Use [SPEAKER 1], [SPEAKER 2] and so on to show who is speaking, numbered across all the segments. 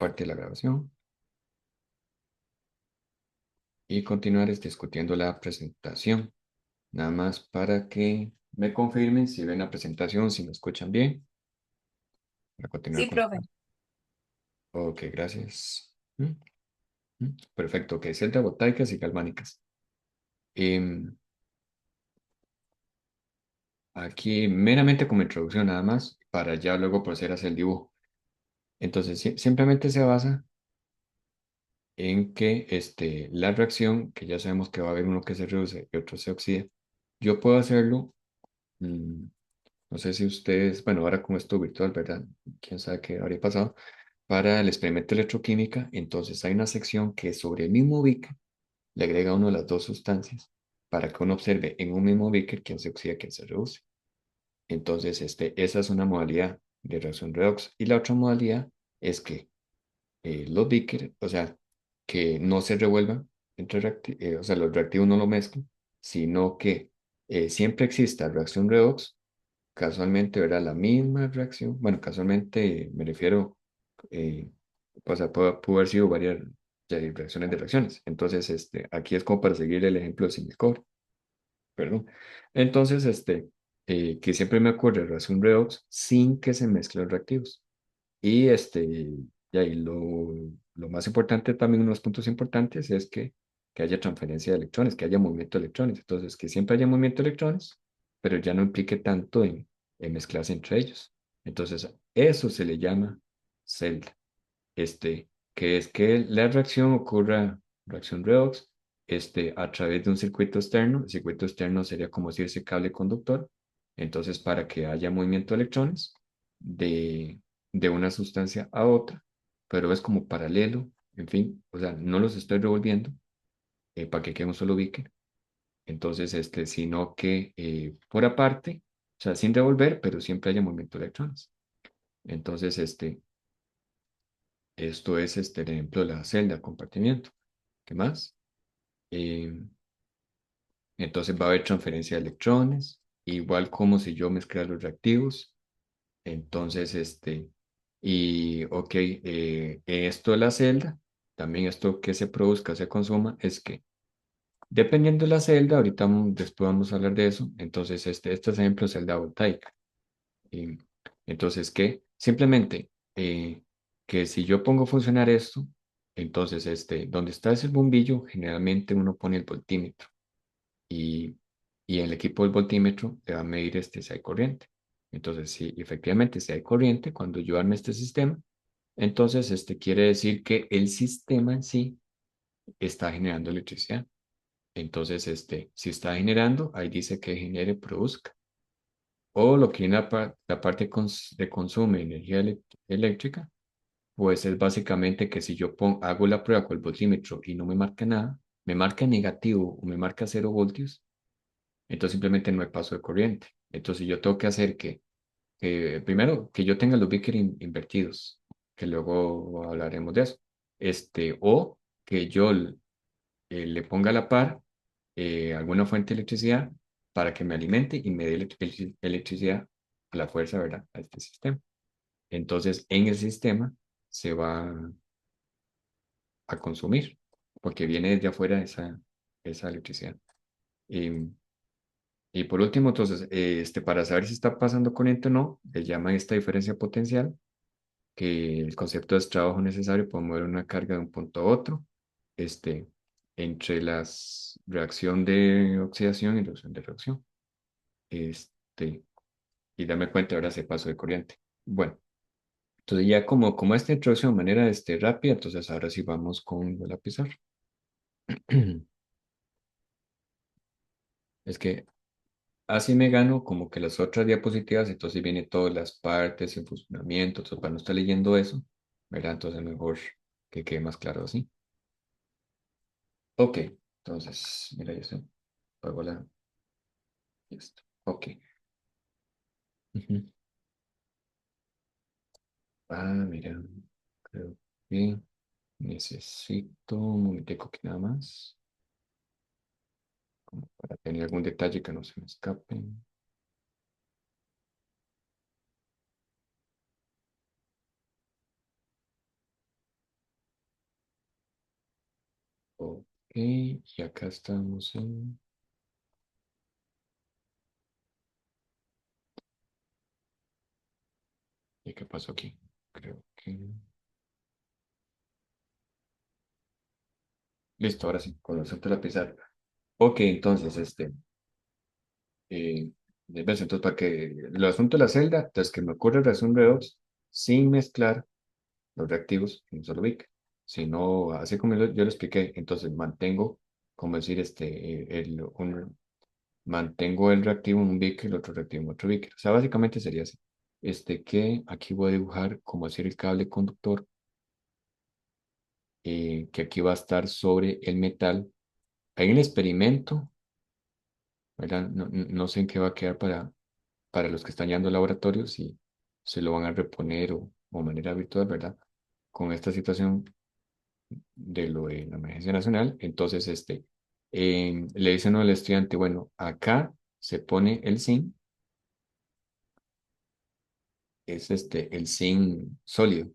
[SPEAKER 1] parte de la grabación y continuar discutiendo la presentación. Nada más para que me confirmen si ven la presentación, si me escuchan bien, para continuar
[SPEAKER 2] Sí,
[SPEAKER 1] con la
[SPEAKER 2] profe.
[SPEAKER 1] clase. Ok, gracias. Perfecto, ok, celdas voltaicas y galvánicas. Em, Aquí meramente como introducción nada más, para ya luego proceder a hacer el dibujo. Entonces, simplemente se basa en que la reacción, que ya sabemos que va a haber uno que se reduce y otro se oxida, yo puedo hacerlo, mm, no sé si ustedes, bueno, ahora como esto virtual, ¿verdad? Quién sabe qué habría pasado. Para el experimento de electroquímica, entonces hay una sección que sobre el mismo beaker le agrega uno de las dos sustancias para que uno observe en un mismo beaker quién se oxida, quién se reduce. Entonces, esa es una modalidad de reacción redox. Y la otra modalidad es que los Vickers, o sea, que no se revuelvan entre o sea, los reactivos no lo mezclan, sino que siempre exista reacción redox, casualmente verá la misma reacción. Bueno, casualmente me refiero, eh, o sea, pudo haber sido varias reacciones de reacciones. Entonces, aquí es como para seguir el ejemplo sin el cobre, perdón. Entonces, que siempre me ocurre reacción redox sin que se mezclen los reactivos. Y y ahí lo más importante, también unos puntos importantes, es que haya transferencia de electrones, que haya movimiento de electrones. Entonces, que siempre haya movimiento de electrones, pero ya no implique tanto en mezclarse entre ellos. Entonces, eso se le llama celda. Que es que la reacción ocurra, reacción redox, a través de un circuito externo. El circuito externo sería como si ese cable conductor. Entonces, para que haya movimiento de electrones de una sustancia a otra, pero es como paralelo, en fin, o sea, no los estoy revolviendo para que quede un solo beaker. Entonces, sino que por aparte, o sea, sin revolver, pero siempre haya movimiento de electrones. Entonces, esto es el ejemplo de la celda, compartimiento. ¿Qué más? Eh, entonces va a haber transferencia de electrones, igual como si yo mezclara los reactivos. Entonces, ok, esto de la celda, también esto que se produzca, se consuma, es que dependiendo de la celda, ahorita después vamos a hablar de eso. Entonces, este ejemplo es celda voltaica. Y, entonces, ¿qué? Simplemente que si yo pongo a funcionar esto, entonces, donde está ese bombillo, generalmente uno pone el voltímetro y, y el equipo del voltímetro le va a medir si hay corriente. Entonces, si efectivamente si hay corriente, cuando yo arme este sistema, entonces quiere decir que el sistema en sí está generando electricidad. Entonces, si está generando, ahí dice que genere, produzca. O lo que viene la parte de consumo de energía eléctrica, pues es básicamente que si yo hago la prueba con el voltímetro y no me marca nada, me marca negativo o me marca 0 voltios, entonces simplemente no hay paso de corriente. Entonces yo tengo que hacer primero, que yo tenga los Vickers invertidos, que luego hablaremos de eso. O que yo le ponga a la par alguna fuente de electricidad para que me alimente y me dé electricidad a la fuerza, ¿verdad? A este sistema. Entonces, en el sistema se va a consumir, porque viene desde afuera esa electricidad. Y, y por último, entonces, para saber si está pasando corriente o no, le llaman esta diferencia potencial, que el concepto es trabajo necesario para mover una carga de un punto a otro, este, entre las reacción de oxidación y reacción de reacción. Este, y darme cuenta ahora si paso de corriente. Bueno, entonces ya como esta introducción de manera rápida, entonces ahora sí vamos con la pizarra. Es que así me gano como que las otras diapositivas, entonces viene todas las partes en funcionamiento, entonces para no estar leyendo eso, ¿verdad? Entonces mejor que quede más claro así. Ok, entonces, mira, yo sé, hago esto. Ok. Ujú. Mira, creo que necesito un momentico que nada más, como para tener algún detalle que no se me escape. Ok, y acá estamos en... ¿Y qué pasó aquí? Creo que... Listo, ahora sí, con el asunto de la pizarra. Ok, entonces, eh, ¿ves? Entonces, para que el asunto de la celda, entonces que me ocurre reacción redox sin mezclar los reactivos en un solo bit. Si no, así como yo lo expliqué, entonces mantengo, como decir, mantengo el reactivo en un beaker, el otro reactivo en otro beaker. O sea, básicamente sería así. Que aquí voy a dibujar, como decir, el cable conductor, que aquí va a estar sobre el metal. Hay un experimento, ¿verdad? No sé en qué va a quedar para los que están yendo al laboratorio, si se lo van a reponer o manera virtual, ¿verdad? Con esta situación de lo de la emergencia nacional. Entonces, le dicen al estudiante, bueno, acá se pone el zinc, es el zinc sólido,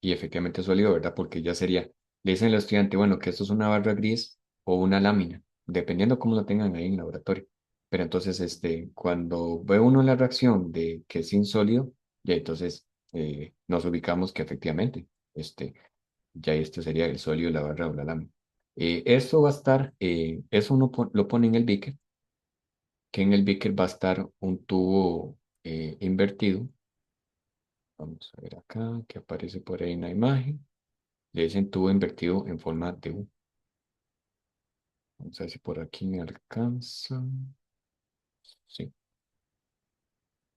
[SPEAKER 1] y efectivamente es sólido, ¿verdad? Porque ya sería, le dicen al estudiante, bueno, que esto es una barra gris o una lámina, dependiendo cómo lo tengan ahí en el laboratorio. Pero entonces, cuando ve uno la reacción de que es zinc sólido, ya entonces nos ubicamos que efectivamente, ya este sería el sólido, la barra o la lámina. Eso va a estar, eso uno lo pone en el beaker, que en el beaker va a estar un tubo invertido. Vamos a ver acá, que aparece por ahí en la imagen. Le dicen tubo invertido en forma de U. Vamos a ver si por aquí me alcanza. Sí.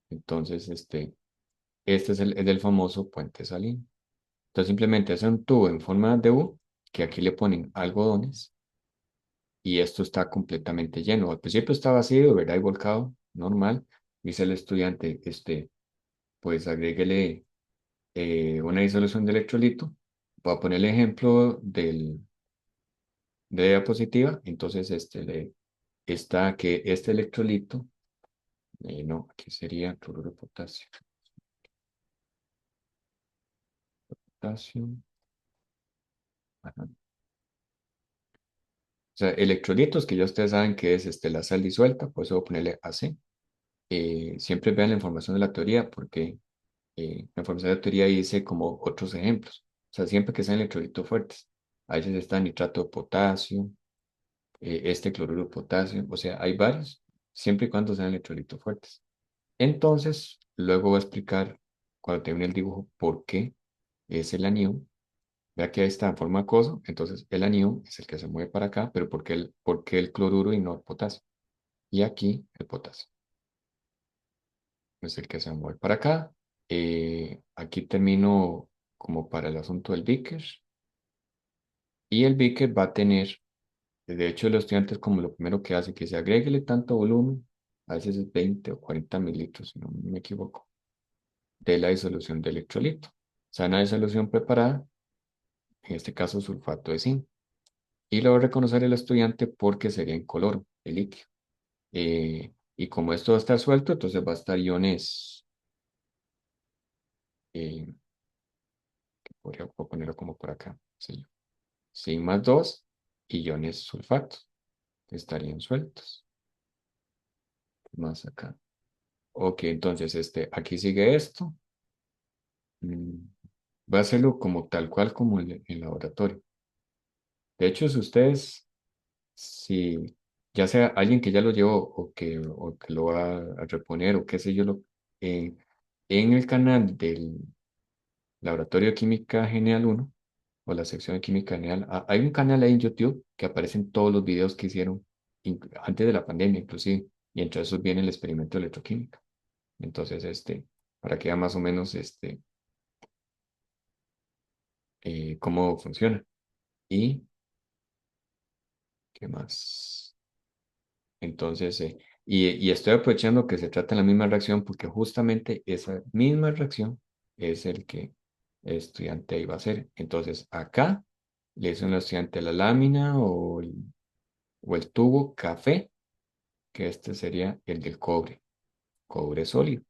[SPEAKER 1] Entonces, este es el famoso puente salino. Entonces, simplemente es un tubo en forma de U, que aquí le ponen algodones, y esto está completamente lleno. Al principio está vacío, ¿verdad? Y volcado, normal. Dice el estudiante, pues agréguele una disolución de electrolito. Voy a poner el ejemplo de diapositiva. Entonces, está que este electrolito, no, aquí sería cloruro de potasio. Potasio. Ajá. O sea, electrolitos que ya ustedes saben que es la sal disuelta, pues voy a ponerle AC. Siempre vean la información de la teoría porque la información de la teoría dice como otros ejemplos. O sea, siempre que sean electrolitos fuertes. A veces está nitrato de potasio, cloruro de potasio. O sea, hay varios, siempre y cuando sean electrolitos fuertes. Entonces, luego voy a explicar, cuando termine el dibujo, por qué es el anión. Vea que ahí está en forma acoso. Entonces, el anión es el que se mueve para acá, pero por qué el cloruro y no el potasio? Y aquí el potasio es el que se mueve para acá. Aquí termino como para el asunto del beaker. Y el beaker va a tener, de hecho, los estudiantes como lo primero que hace, que se agréguele tanto volumen, a veces es 20 o 40 mililitros, si no me equivoco, de la disolución de electrolito. O sea, una disolución preparada, en este caso sulfato de zinc. Y lo va a reconocer el estudiante porque sería incoloro, el líquido. Y como esto va a estar suelto, entonces va a estar iones, eh, puedo ponerlo como por acá, sí, sin más dos, iones sulfatos, que estarían sueltos. Más acá. Ok, entonces aquí sigue esto. Mm, Voy a hacerlo como tal cual como en el laboratorio. De hecho, si ya sea alguien que ya lo llevó o que lo va a reponer o qué sé yo, en, en el canal del Laboratorio de Química General uno o la sección de Química General, hay un canal ahí en YouTube que aparecen todos los videos que hicieron antes de la pandemia, inclusive, y entre esos viene el experimento de electroquímica. Entonces, para que vean más o menos cómo funciona. ¿Y qué más? Entonces, y estoy aprovechando que se trata de la misma reacción porque justamente esa misma reacción es el que el estudiante iba a hacer. Entonces, acá le dice al estudiante la lámina o el tubo café, que este sería el del cobre, cobre sólido.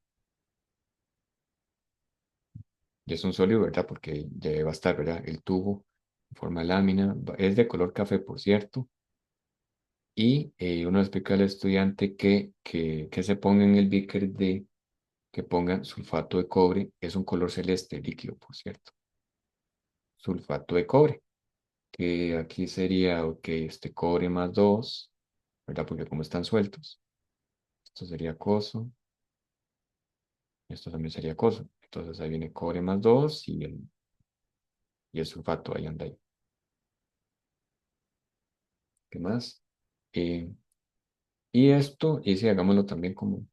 [SPEAKER 1] Y es un sólido, ¿verdad? Porque ya va a estar, ¿verdad? El tubo en forma de lámina. Es de color café, por cierto. Y uno le explica al estudiante que se ponga en el beaker que ponga sulfato de cobre. Es un color celeste líquido, por cierto. Sulfato de cobre, que aquí sería, ok, este cobre más 2, ¿verdad? Porque como están sueltos, esto sería coso, esto también sería coso. Entonces ahí viene cobre más 2 y el sulfato ahí anda ahí. ¿Qué más? Eh, y esto, y si hagámoslo también como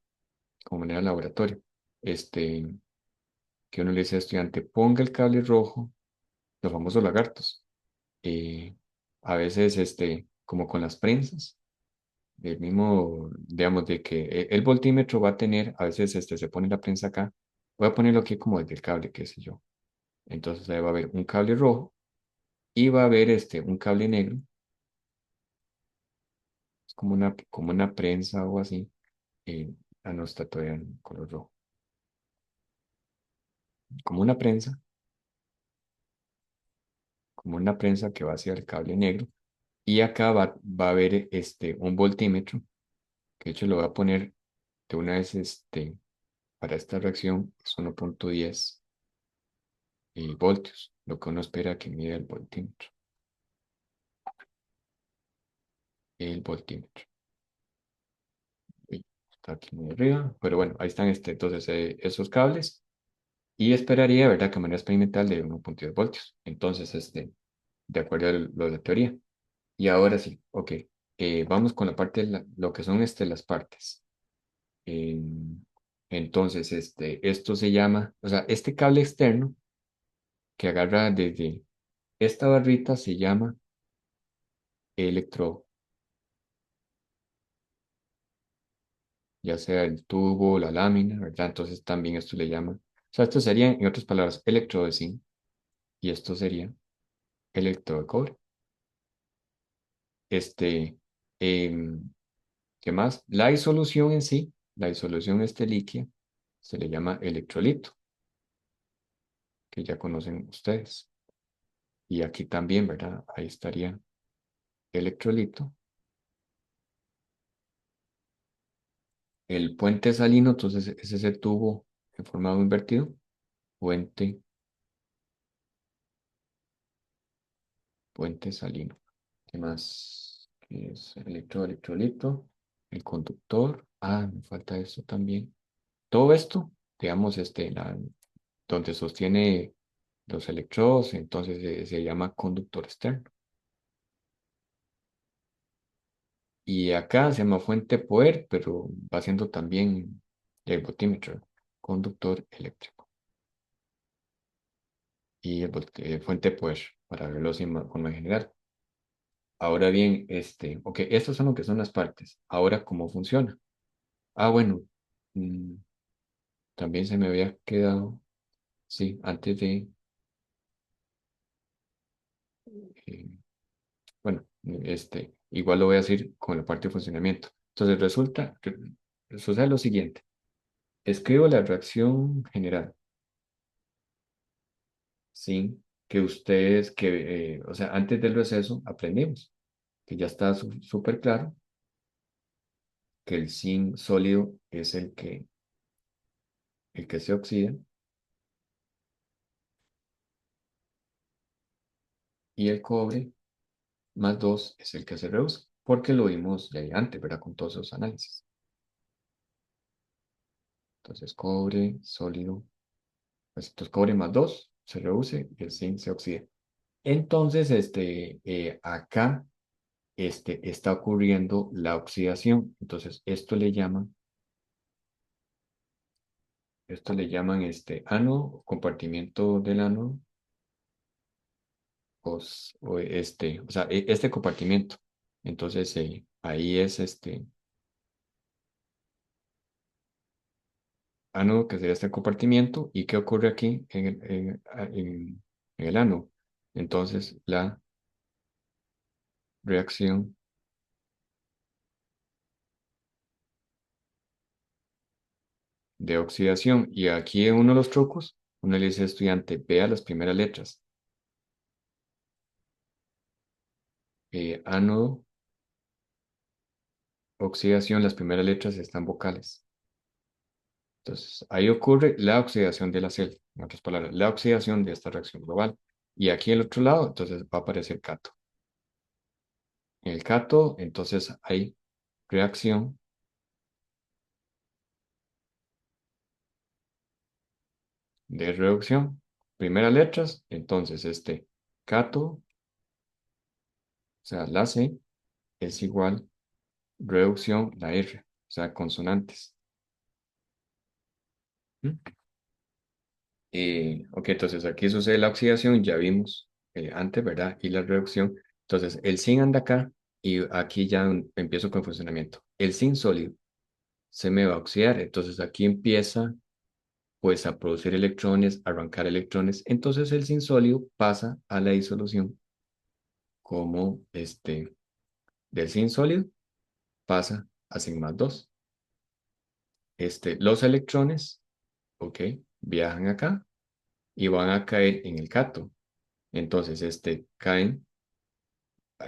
[SPEAKER 1] manera de laboratorio. Este, que uno le dice al estudiante, ponga el cable rojo, los famosos lagartos. Eh, a veces, como con las prensas, del mismo, digamos, de que el voltímetro va a tener, a veces se pone la prensa acá, voy a ponerlo aquí como desde el cable, qué sé yo. Entonces ahí va a haber un cable rojo y va a haber un cable negro, es como una prensa o así. No está todavía en color rojo. Como una prensa, como una prensa que va hacia el cable negro. Y acá va a haber un voltímetro, que de hecho lo voy a poner de una vez para esta reacción, es 1.10 voltios, lo que uno espera que mida el voltímetro. El voltímetro. Uy, está aquí muy arriba, pero bueno, ahí están entonces esos cables. Y esperaría, ¿verdad?, que de manera experimental de 1.10 voltios. Entonces, de acuerdo a lo de la teoría. Y ahora sí, ok. Vamos con la parte de lo que son las partes. Em, entonces, esto se llama, o sea, este cable externo que agarra desde esta barrita se llama electrodo, ya sea el tubo, la lámina, ¿verdad? Entonces también esto le llama, o sea, esto sería, en otras palabras, electrodo de zinc y esto sería electrodo de cobre. Este, em, ¿Qué más? La disolución en sí, la disolución líquida, se le llama electrolito, que ya conocen ustedes. Y aquí también, ¿verdad? Ahí estaría electrolito. El puente salino, entonces ese es el tubo en formato invertido. Puente, puente salino. ¿Qué más? ¿Qué es electrolito? El conductor. Ah, me falta esto también. Todo esto, digamos, donde sostiene los electrodos, entonces se llama conductor externo. Y acá se llama fuente de poder, pero va siendo también el voltímetro, conductor eléctrico. Y fuente de poder, para verlo sin forma general. Ahora bien, ok, estas son lo que son las partes. Ahora, ¿cómo funciona? Ah, bueno, mm, también se me había quedado, sí, antes de, eh, bueno, igual lo voy a decir con la parte de funcionamiento. Entonces, sucede lo siguiente. Escribo la reacción general, sin que ustedes, o sea, antes del receso aprendimos que ya está súper claro que el zinc sólido es el que se oxida y el cobre más 2 es el que se reduce, porque lo vimos de ahí antes, ¿verdad? Con todos esos análisis. Entonces, cobre sólido, pues entonces cobre más 2 se reduce y el zinc se oxida. Entonces, acá está ocurriendo la oxidación. Entonces, esto le llaman ánodo, compartimiento del ánodo, o sea, este compartimiento. Entonces, ahí es ánodo, que sería este compartimiento. ¿Y qué ocurre aquí en el ánodo? Entonces, la reacción de oxidación. Y aquí uno de los trucos, uno le dice al estudiante, vea las primeras letras. ánodo, oxidación, las primeras letras están vocales. Entonces, ahí ocurre la oxidación de la celda, en otras palabras, la oxidación de esta reacción global. Y aquí al otro lado, entonces va a aparecer cato. En el cato, entonces hay reacción de reducción. Primeras letras, entonces cato, o sea, la C, es igual reducción, la R, o sea, consonantes. ¿Mm? Ok, entonces aquí sucede la oxidación, ya vimos antes, ¿verdad? Y la reducción. Entonces, el zinc anda acá y aquí ya empiezo con funcionamiento. El zinc sólido se me va a oxidar, entonces aquí empieza pues a producir electrones, a arrancar electrones. Entonces el zinc sólido pasa a la disolución como del zinc sólido pasa a zinc más 2. Los electrones, ok, viajan acá y van a caer en el cato. Entonces, caen,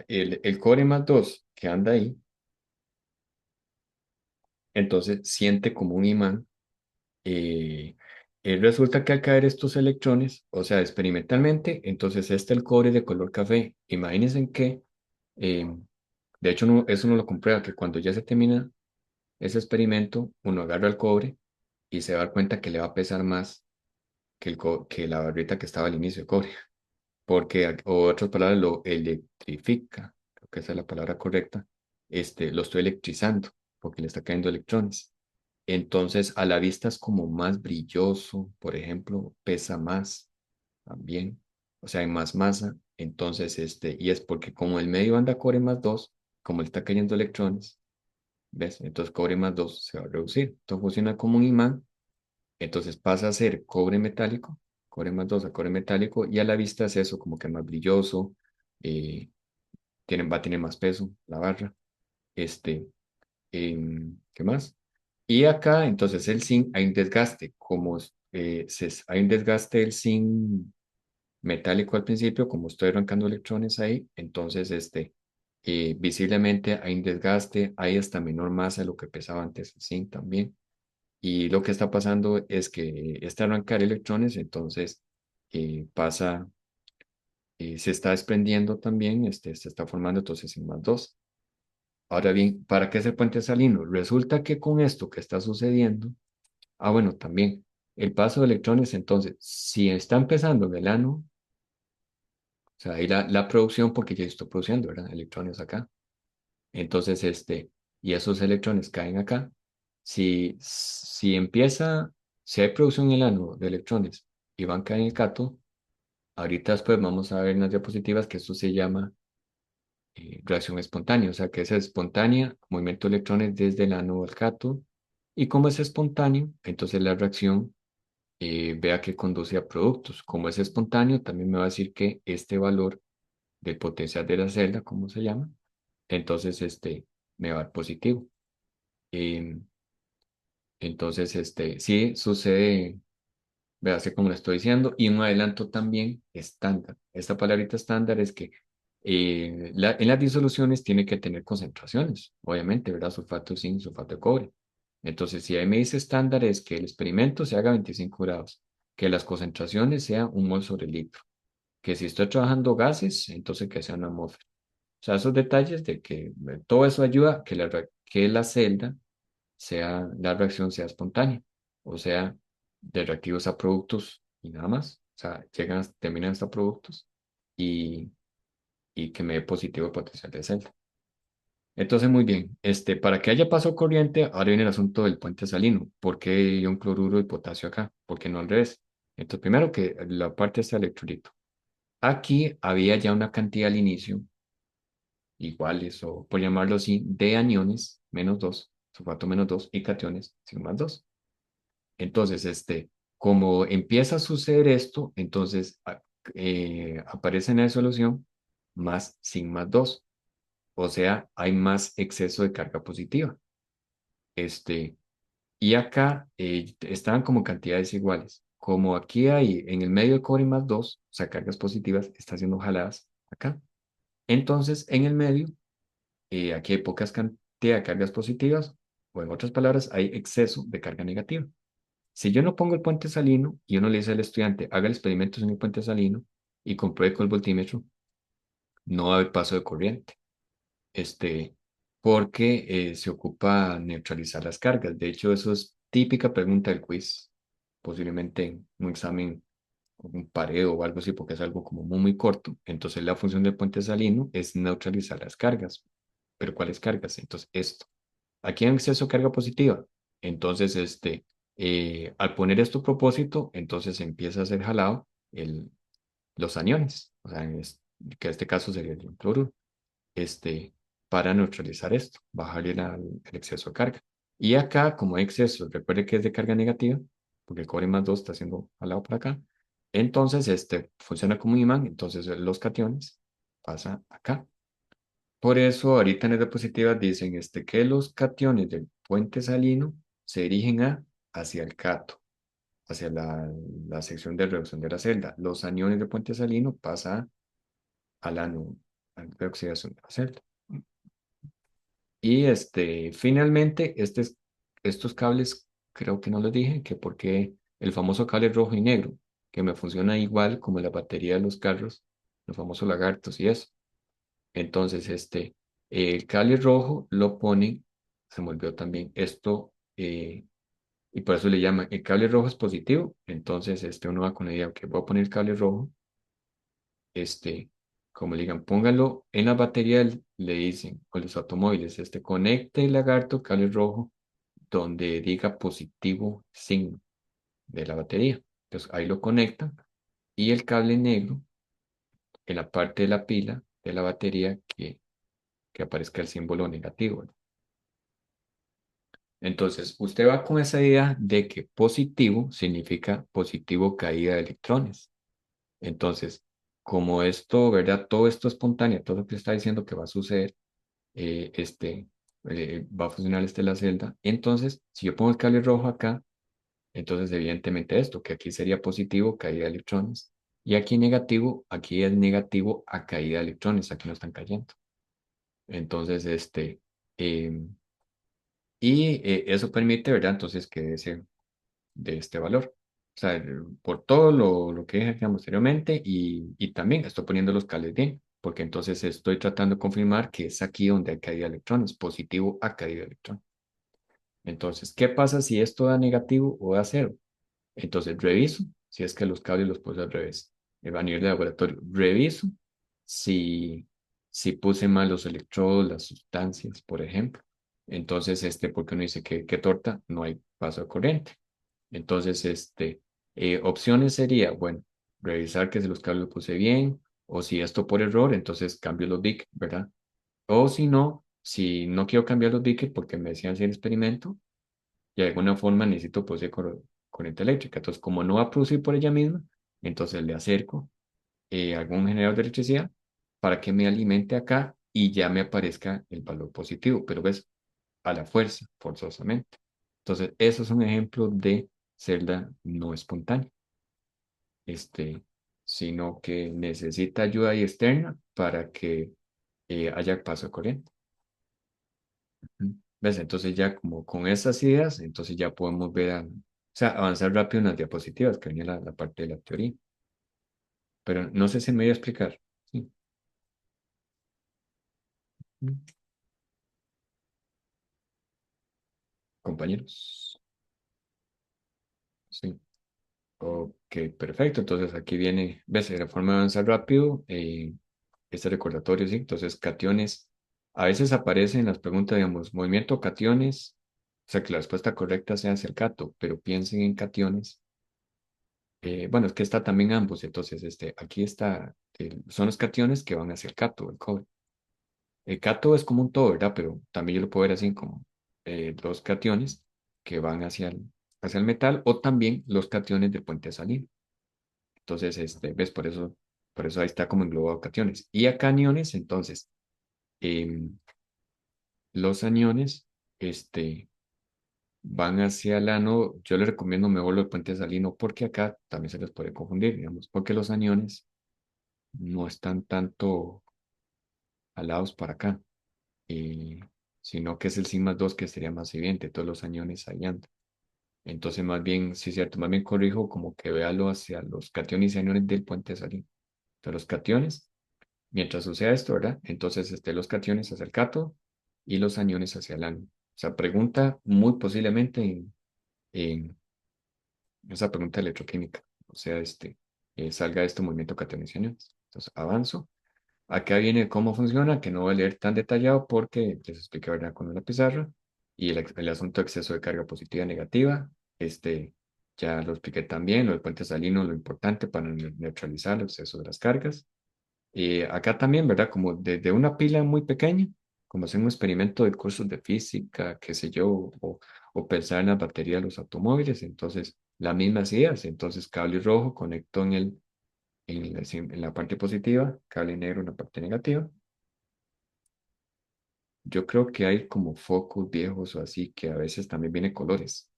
[SPEAKER 1] el cobre más 2 que anda ahí, entonces siente como un imán. eh, Resulta que al caer estos electrones, o sea, experimentalmente, entonces el cobre de color café. Imagínense que, eh, de hecho, eso no lo comprueba, que cuando ya se termina ese experimento, uno agarra el cobre y se va a dar cuenta que le va a pesar más que la barrita que estaba al inicio de cobre, porque, o otras palabras, lo electrifica, creo que esa es la palabra correcta, lo estoy electrizando, porque le está cayendo electrones. Entonces, a la vista es como más brilloso, por ejemplo, pesa más también, o sea, hay más masa. Entonces, y es porque como el medio anda cobre más 2 como le está cayendo electrones, ¿ves? Entonces, cobre más 2 se va a reducir. Entonces, funciona como un imán. Entonces, pasa a ser cobre metálico, cobre más 2 a cobre metálico, y a la vista es eso, como que más brilloso, eh, va a tener más peso la barra. Este, ¿Qué más? Y acá, entonces, el zinc, hay un desgaste, como hay un desgaste del zinc metálico al principio, como estoy arrancando electrones ahí, entonces, visiblemente hay un desgaste, hay hasta menor masa de lo que pesaba antes el zinc también. Y lo que está pasando es que arrancar electrones, entonces, pasa, se está desprendiendo también, se está formando entonces zinc más 2. Ahora bien, ¿para qué es el puente salino? Resulta que con esto que está sucediendo, bueno, también el paso de electrones, entonces, si está empezando en el ano, o sea, ahí la producción, porque ya estoy produciendo, ¿verdad? Electrones acá. Entonces, y esos electrones caen acá. Si empieza, si hay producción en el ano de electrones y van a caer en el cato, ahorita después vamos a ver en las diapositivas que esto se llama reacción espontánea, o sea que es espontánea, movimiento de electrones desde el ánodo al cátodo, y como es espontáneo, entonces la reacción vea que conduce a productos. Como es espontáneo, también me va a decir que este valor del potencial de la celda, ¿cómo se llama? Entonces, me va a dar positivo. Em, entonces, sí sucede, vea, así como lo estoy diciendo, y un adelanto también estándar. Esta palabrita estándar es que en las disoluciones tiene que tener concentraciones, obviamente, ¿verdad? Sulfato de zinc, sulfato de cobre. Entonces, si ahí me dice estándar es que el experimento se haga a 25 grados, que las concentraciones sean un mol sobre litro, que si estoy trabajando gases, entonces que sea una atmósfera. O sea, esos detalles de que todo eso ayuda a que que la celda la reacción sea espontánea, o sea, de reactivos a productos y nada más. O sea, terminan hasta productos y, y que me dé positivo el potencial de celda. Entonces, muy bien, para que haya paso corriente, ahora viene el asunto del puente salino. ¿Por qué ion cloruro y potasio acá? ¿Por qué no al revés? Entonces, primero que la parte está electrolito. Aquí había ya una cantidad al inicio, iguales, o por llamarlo así, de aniones, menos 2 sulfato menos 2 y cationes, sin más 2. Entonces, como empieza a suceder esto, entonces aparece en la solución más sin más 2. O sea, hay más exceso de carga positiva. Este, y acá están como cantidades iguales. Como aquí hay en el medio de cobre más 2, o sea, cargas positivas, está haciendo jaladas acá. Entonces, en el medio, aquí hay pocas cantidad de cargas positivas, o en otras palabras, hay exceso de carga negativa. Si yo no pongo el puente salino y uno le dice al estudiante, haga el experimento en el puente salino y compruebe con el voltímetro, no va a haber paso de corriente, este, porque se ocupa neutralizar las cargas. De hecho, eso es típica pregunta del quiz, posiblemente en un examen, un pareo o algo así, porque es algo como muy, muy corto. Entonces, la función del puente salino es neutralizar las cargas. ¿Pero cuáles cargas? Entonces, esto. Aquí hay exceso de carga positiva. Entonces, al poner esto a propósito, entonces empieza a ser jalado los aniones, o sea, que en este caso sería el cloruro, este, para neutralizar esto, bajarle el exceso de carga. Y acá, como hay exceso, recuerde que es de carga negativa, porque el cobre más 2 está siendo jalado para acá, entonces funciona como un imán, entonces los cationes pasan acá. Por eso, ahorita en las diapositivas dicen que los cationes del puente salino se dirigen hacia el cato, hacia la sección de reducción de la celda. Los aniones del puente salino pasan al ano, a la oxidación de la celda. Y finalmente, estos cables, creo que no los dije, que porque el famoso cable rojo y negro, que me funciona igual como la batería de los carros, los famosos lagartos y eso. Entonces, el cable rojo lo ponen, se me olvidó también esto, y por eso le llaman, el cable rojo es positivo, entonces uno va con la idea que voy a poner el cable rojo, este, como le digan, póngalo en la batería, le dicen, con los automóviles, conecte el lagarto cable rojo donde diga positivo signo de la batería. Entonces ahí lo conectan y el cable negro en la parte de la pila de la batería que aparezca el símbolo negativo. Entonces, usted va con esa idea de que positivo significa positivo caída de electrones. Entonces, como esto, ¿verdad? Todo esto es espontáneo, todo lo que está diciendo que va a suceder, va a funcionar la celda. Entonces, si yo pongo el cable rojo acá, entonces evidentemente esto, que aquí sería positivo, caída de electrones. Y aquí negativo, aquí es negativo a caída de electrones, aquí no están cayendo. Entonces, em, eso permite, ¿verdad? Entonces, que ese de este valor. O sea, por todo lo que dije aquí anteriormente y también estoy poniendo los cables bien, porque entonces estoy tratando de confirmar que es aquí donde hay caída de electrones, positivo a caída de electrones. Entonces, ¿qué pasa si esto da negativo o da cero? Entonces, reviso si es que los cables los puse al revés. A nivel de laboratorio, reviso si, si puse mal los electrodos, las sustancias, por ejemplo. Entonces, porque uno dice que torta, no hay paso de corriente. Entonces, opciones sería, bueno, revisar que si los cables los puse bien, o si esto por error, entonces cambio los BIC, ¿verdad? O si no, si no quiero cambiar los BIC porque me decían hacer el experimento, y de alguna forma necesito producir corriente eléctrica. Entonces, como no va a producir por ella misma, entonces le acerco algún generador de electricidad para que me alimente acá y ya me aparezca el valor positivo, pero ves, a la fuerza, forzosamente. Entonces, eso es un ejemplo de celda no espontánea, este, sino que necesita ayuda ahí externa para que haya paso de corriente. Ujú. ¿Ves? Entonces ya como con esas ideas, entonces ya podemos ver, o sea, avanzar rápido en las diapositivas, que venía la parte de la teoría. Pero no sé si me voy a explicar. Sí. Ujú. Compañeros. Sí. Ok, perfecto. Entonces aquí viene, ¿ves? La forma de avanzar rápido, este recordatorio, ¿sí? Entonces, cationes, a veces aparecen en las preguntas, digamos, movimiento cationes, o sea, que la respuesta correcta sea hacia el cato, pero piensen en cationes. Bueno, es que está también ambos, entonces, aquí está, son los cationes que van hacia el cato, el cobre. El cato es como un todo, ¿verdad? Pero también yo lo puedo ver así como dos cationes que van hacia el metal o también los cationes de puente salino. Entonces, ves, por eso ahí está como englobado cationes. Y acá aniones, entonces, em, los aniones, van hacia el ano. Yo les recomiendo mejor lo del puente salino porque acá también se les puede confundir, digamos, porque los aniones no están tanto, alados para acá, sino que es el sin más 2 que sería más evidente, todos los aniones ahí andan. Entonces, más bien, sí es cierto, más bien corrijo como que véalo hacia los cationes y aniones del puente salino. Entonces, los cationes, mientras suceda esto, ¿verdad? Entonces, los cationes hacia el cátodo y los aniones hacia el ánodo. O sea, pregunta muy posiblemente en esa pregunta electroquímica. O sea, salga este movimiento cationes y aniones. Entonces, avanzo. Acá viene cómo funciona, que no voy a leer tan detallado porque les expliqué ahora con la pizarra. Y el asunto de exceso de carga positiva y negativa, ya lo expliqué también, lo del puente salino, lo importante para neutralizar el exceso de las cargas. Acá también, ¿verdad? Como desde una pila muy pequeña, como hacer un experimento de cursos de física, qué sé yo, o pensar en las baterías de los automóviles. Entonces, las mismas ideas. Entonces, cable rojo conecto en la parte positiva, cable negro en la parte negativa. Yo creo que hay como focos viejos o así que a veces también viene colores,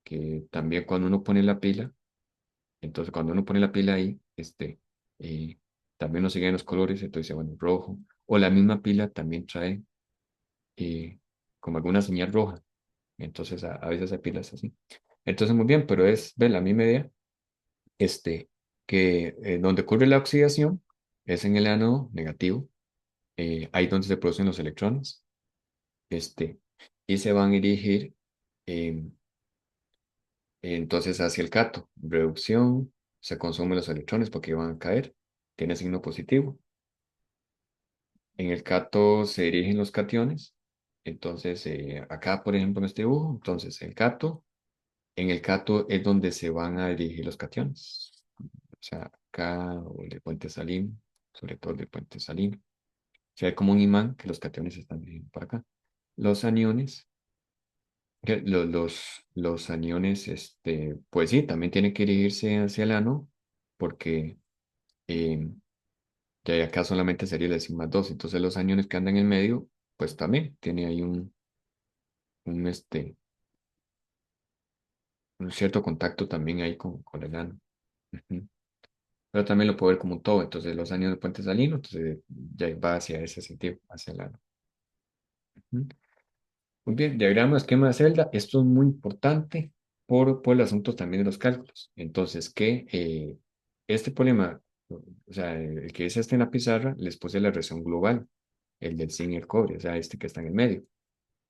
[SPEAKER 1] que también cuando uno pone la pila, entonces cuando uno pone la pila ahí, eh, también nos siguen los colores, entonces bueno, rojo, o la misma pila también trae como alguna señal roja, entonces a veces hay pilas así. Entonces muy bien, pero ve la misma idea, este, que donde ocurre la oxidación es en el ánodo negativo, ahí donde se producen los electrones, este, y se van a dirigir em, entonces hacia el cato. Reducción, se consumen los electrones porque van a caer, tiene signo positivo. En el cato se dirigen los cationes, entonces acá por ejemplo en este dibujo, entonces en el cato es donde se van a dirigir los cationes. O sea, acá o el de puente salino, sobre todo el de puente salino. O sea, hay como un imán que los cationes están dirigiendo para acá. Los aniones los aniones, pues sí, también tienen que dirigirse hacia el ano, porque eh, ya acá solamente sería el sigma 2. Entonces los aniones que andan en medio, pues también tiene ahí un, este, un cierto contacto también ahí con el ano. Ujú. Pero también lo puedo ver como un todo. Entonces los aniones de puente salino, entonces ya va hacia ese sentido, hacia el ano. Ujú. Muy bien, diagrama, esquema de celda. Esto es muy importante por el asunto también de los cálculos. Entonces, que este problema, o sea, el que es en la pizarra, les puse la reacción global, el del zinc y el cobre, o sea, este que está en el medio.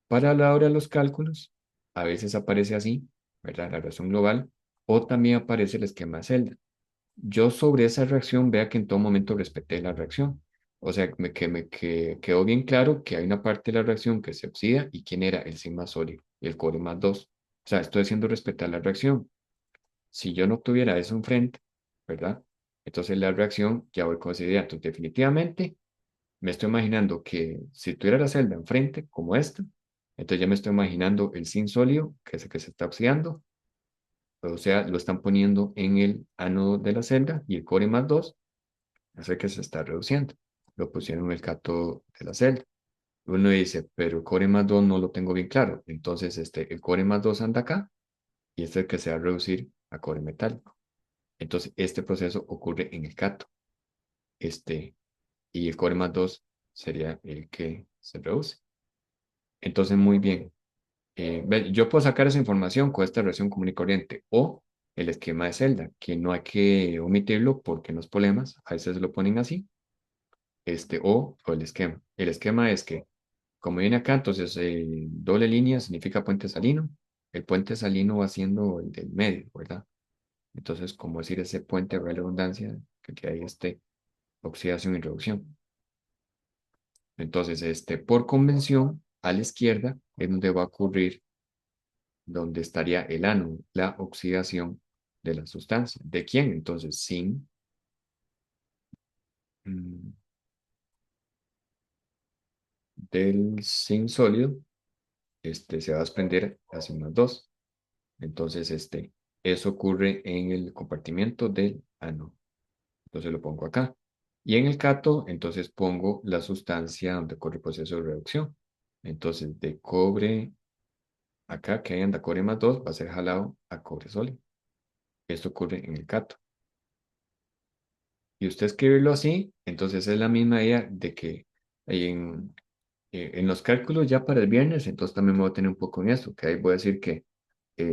[SPEAKER 1] Para la hora de los cálculos, a veces aparece así, ¿verdad? La reacción global, o también aparece el esquema de celda. Yo sobre esa reacción, vea que en todo momento respeté la reacción. O sea, que quedó bien claro que hay una parte de la reacción que se oxida y quién era el zinc más sólido y el cobre más 2. O sea, estoy haciendo respetar la reacción. Si yo no tuviera eso enfrente, ¿verdad? Entonces la reacción ya voy con esa idea. Entonces, definitivamente me estoy imaginando que si tuviera la celda enfrente, como esta, entonces ya me estoy imaginando el zinc sólido, que es el que se está oxidando, o sea, lo están poniendo en el ánodo de la celda y el cobre más 2 hace que se está reduciendo. Lo pusieron en el cátodo de la celda. Uno dice, pero el core más 2 no lo tengo bien claro. Entonces, el core más 2 anda acá y este es el que se va a reducir a core metálico. Entonces, este proceso ocurre en el cátodo. Este, y el core más 2 sería el que se reduce. Entonces, muy bien. Yo puedo sacar esa información con esta reacción común y corriente o el esquema de celda, que no hay que omitirlo porque en los problemas a veces lo ponen así, o el esquema. El esquema es que, como viene acá, entonces doble línea significa puente salino. El puente salino va siendo el del medio, ¿verdad? Entonces, como decir ese puente de redundancia, que hay oxidación y reducción. Entonces, por convención, a la izquierda es donde va a ocurrir donde estaría el ánodo, la oxidación de la sustancia. ¿De quién? Entonces, sin mm, del zinc sólido, se va a desprender hacia unas dos. Entonces, eso ocurre en el compartimiento del ánodo. Entonces lo pongo acá. Y en el cato, entonces pongo la sustancia donde ocurre el proceso de reducción. Entonces, de cobre, acá que hay anda cobre más 2 va a ser jalado a cobre sólido. Esto ocurre en el cato. Y usted escribirlo así, entonces es la misma idea de que En, en los cálculos ya para el viernes, entonces también me voy a tener un poco en eso, que ahí voy a decir que,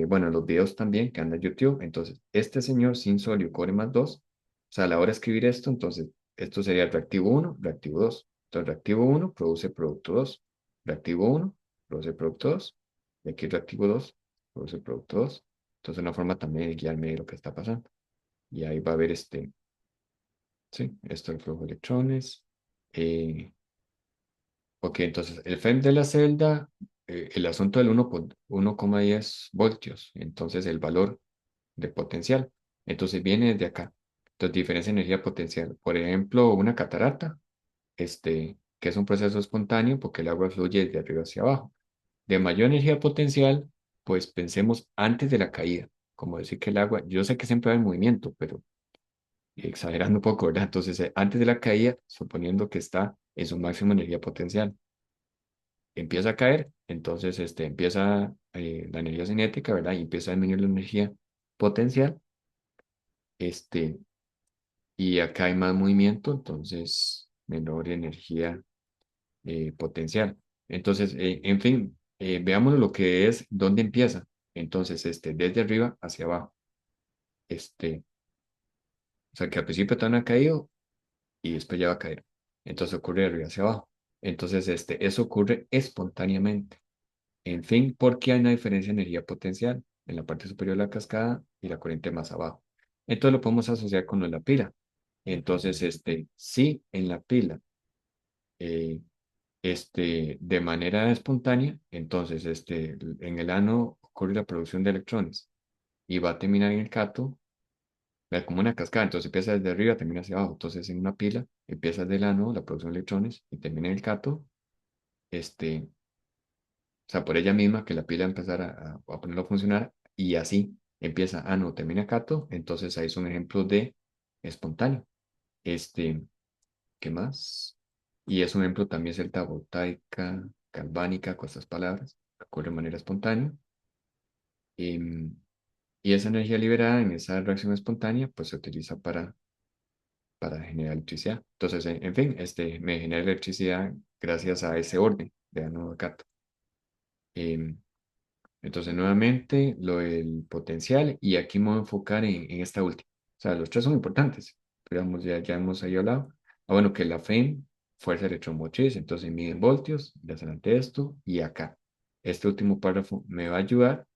[SPEAKER 1] bueno, los videos también que anda en YouTube, entonces este señor sin sodio cobre más 2, o sea, a la hora de escribir esto, entonces esto sería reactivo uno reactivo dos. Entonces reactivo uno produce producto 2, reactivo uno produce producto 2, y aquí reactivo 2 produce producto 2. Entonces una forma también de guiarme de lo que está pasando. Y ahí va a haber sí, esto el flujo de electrones. eh, Ok, entonces el FEM de la celda, el asunto del 1,10 voltios, entonces el valor de potencial, entonces viene desde acá. Entonces diferencia de energía potencial. Por ejemplo, una catarata, que es un proceso espontáneo porque el agua fluye de arriba hacia abajo. De mayor energía potencial, pues pensemos antes de la caída, como decir que el agua, yo sé que siempre va en movimiento, pero exagerando un poco, ¿verdad? Entonces, antes de la caída, suponiendo que está en su máxima energía potencial empieza a caer, entonces empieza la energía cinética, ¿verdad? Y empieza a disminuir la energía potencial, este, y acá hay más movimiento, entonces menor energía potencial. Entonces, en fin, veamos lo que es, dónde empieza. Entonces, desde arriba hacia abajo. O sea, que al principio todavía no ha caído y después ya va a caer. Entonces ocurre de arriba hacia abajo. Entonces, eso ocurre espontáneamente. En fin, porque hay una diferencia de energía potencial en la parte superior de la cascada y la corriente más abajo. Entonces lo podemos asociar con lo de la pila. Entonces, si en la pila, eh, de manera espontánea, entonces, en el ano ocurre la producción de electrones y va a terminar en el cato, vea, como una cascada. Entonces empieza desde arriba, termina hacia abajo. Entonces, en una pila, empieza desde el ano, la producción de electrones y termina en el cato, este, o sea, por ella misma que la pila empezar a ponerlo a funcionar y así empieza no termina cato, entonces ahí son ejemplos de espontáneo. Este, ¿Qué más? Y es un ejemplo también celta voltaica, galvánica, con estas palabras, que ocurre de manera espontánea. Em, y esa energía liberada en esa reacción espontánea, pues se utiliza para generar electricidad. Entonces, en fin, me genera electricidad gracias a ese orden de ánodo a cato. Em, Entonces, nuevamente, lo del potencial, y aquí me voy a enfocar en esta última. O sea, los tres son importantes, pero vamos, ya hemos ahí hablado. Bueno, que la FEM, fuerza electromotriz, entonces miden voltios, ya adelanté esto, y acá. Este último párrafo me va a ayudar.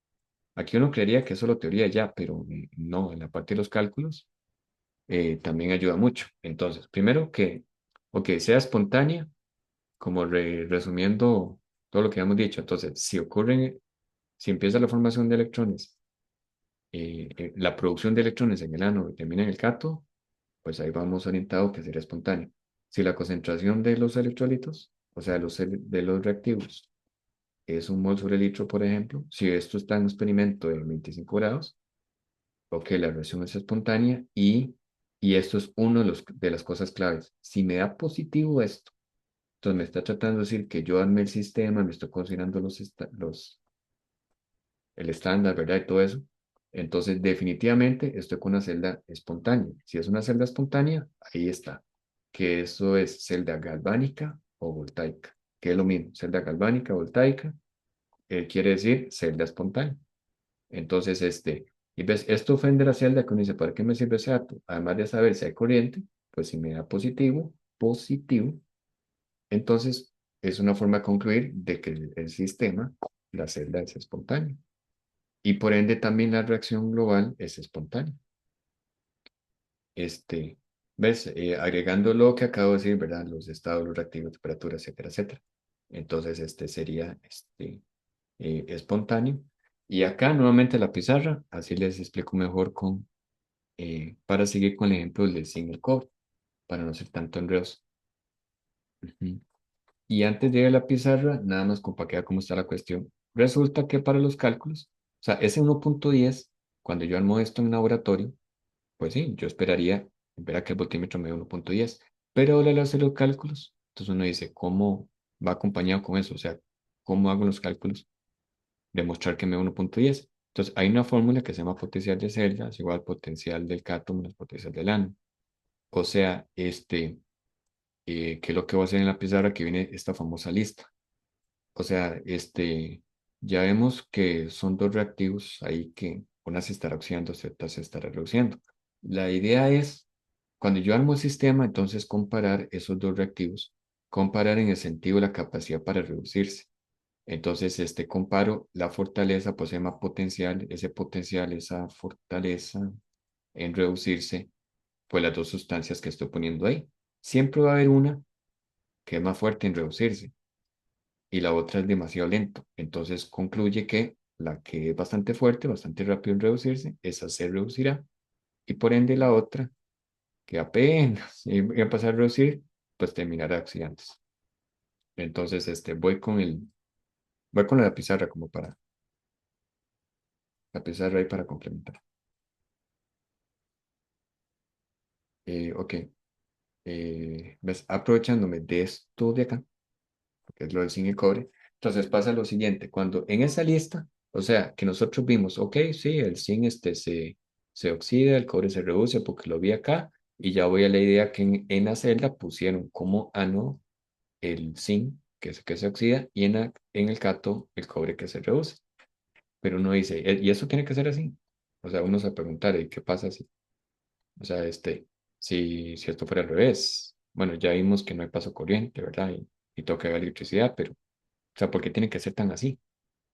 [SPEAKER 1] Aquí uno creería que es solo teoría ya, pero no, en la parte de los cálculos también ayuda mucho. Entonces, primero que, ok, sea espontánea, como resumiendo todo lo que hemos dicho. Entonces, si empieza la formación de electrones, la producción de electrones en el ánodo y termina en el cátodo, pues ahí vamos orientado que será espontáneo. Si la concentración de los electrolitos, o sea, de los reactivos, es un mol sobre litro, por ejemplo, si esto está en un experimento de 25 grados, ok, la reacción es espontánea y esto es uno de las cosas claves. Si me da positivo esto, entonces me está tratando de decir que yo armé el sistema, me estoy considerando el estándar, ¿verdad? Y todo eso. Entonces, definitivamente estoy con una celda espontánea. Si es una celda espontánea, ahí está. Que eso es celda galvánica o voltaica, que es lo mismo, celda galvánica, voltaica, quiere decir celda espontánea. Entonces, y ves, esto ofende la celda que uno dice, ¿para qué me sirve ese dato? Además de saber si hay corriente, pues si me da positivo, positivo, entonces es una forma de concluir de que el sistema, la celda es espontánea. Y por ende también la reacción global es espontánea. Este, ¿Ves? Agregando lo que acabo de decir, ¿verdad? Los estados, los reactivos, temperatura, etcétera, etcétera. Entonces, sería espontáneo. Y acá nuevamente la pizarra, así les explico mejor para seguir con el ejemplo del single core, para no ser tanto enredos. Ujú. Y antes de ir a la pizarra, nada más para que vea cómo está la cuestión. Resulta que para los cálculos, o sea, ese 1,10, cuando yo armo esto en laboratorio, pues sí, yo esperaría ver a que el voltímetro me dé 1,10, pero ahora al hacer los cálculos, entonces uno dice, ¿cómo va acompañado con eso? O sea, ¿cómo hago los cálculos? Demostrar que me da 1,10. Entonces, hay una fórmula que se llama potencial de celda, es igual al potencial del cátodo menos potencial del ánodo. O sea, ¿qué es lo que voy a hacer en la pizarra? Que viene esta famosa lista. O sea, ya vemos que son dos reactivos ahí que una se estará oxidando, otra se estará reduciendo. La idea es, cuando yo armo el sistema, entonces comparar esos dos reactivos, comparar en el sentido de la capacidad para reducirse. Entonces, comparo la fortaleza, pues se llama potencial, ese potencial, esa fortaleza en reducirse, pues las dos sustancias que estoy poniendo ahí. Siempre va a haber una que es más fuerte en reducirse y la otra es demasiado lento. Entonces concluye que la que es bastante fuerte, bastante rápido en reducirse, esa se reducirá y por ende la otra, que apenas va a pasar a reducir, pues terminará oxidándose. Entonces, voy con la pizarra como para, la pizarra ahí para complementar. Ok, ¿ves? Aprovechándome de esto de acá, que es lo del zinc y cobre. Entonces pasa lo siguiente, cuando en esa lista, o sea, que nosotros vimos, ok, sí, el zinc se oxida, el cobre se reduce porque lo vi acá, y ya voy a la idea que en la celda pusieron como ánodo el zinc, que se oxida, y en el cato el cobre que se reduce. Pero uno dice, ¿y eso tiene que ser así? O sea, uno se pregunta, ¿y qué pasa si? O sea, si esto fuera al revés, bueno, ya vimos que no hay paso corriente, ¿verdad? Y toca electricidad, pero o sea, ¿por qué tiene que ser tan así?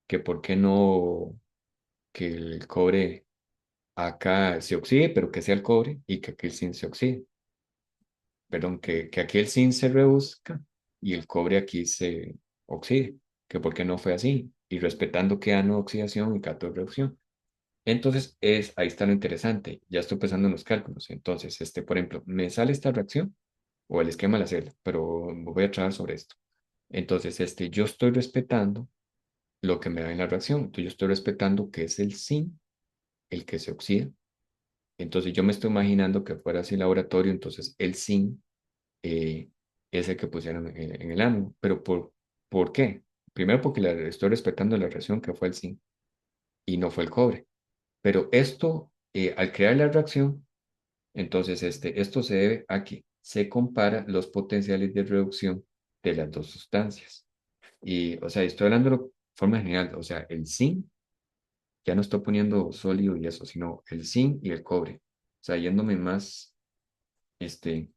[SPEAKER 1] Que por qué no que el cobre acá se oxide, pero que sea el cobre y que aquí el zinc se oxide. Perdón, que aquí el zinc se reduzca y el cobre aquí se oxide. Que por qué no fue así. Y respetando que ano oxidación y cato reducción. Entonces, ahí está lo interesante. Ya estoy pensando en los cálculos. Entonces, por ejemplo, me sale esta reacción o el esquema de la celda, pero voy a trabajar sobre esto. Entonces, yo estoy respetando lo que me da en la reacción. Entonces yo estoy respetando que es el zinc el que se oxida. Entonces yo me estoy imaginando que fuera así laboratorio, entonces el zinc eh, es el que pusieron en el ánodo. Pero ¿por qué? Primero porque estoy respetando la reacción que fue el zinc y no fue el cobre. Pero esto, al crear la reacción, entonces esto se debe a que se compara los potenciales de reducción de las dos sustancias. Y, o sea, estoy hablando de forma general, o sea, el zinc ya no estoy poniendo sólido y eso, sino el zinc y el cobre. O sea, yéndome más,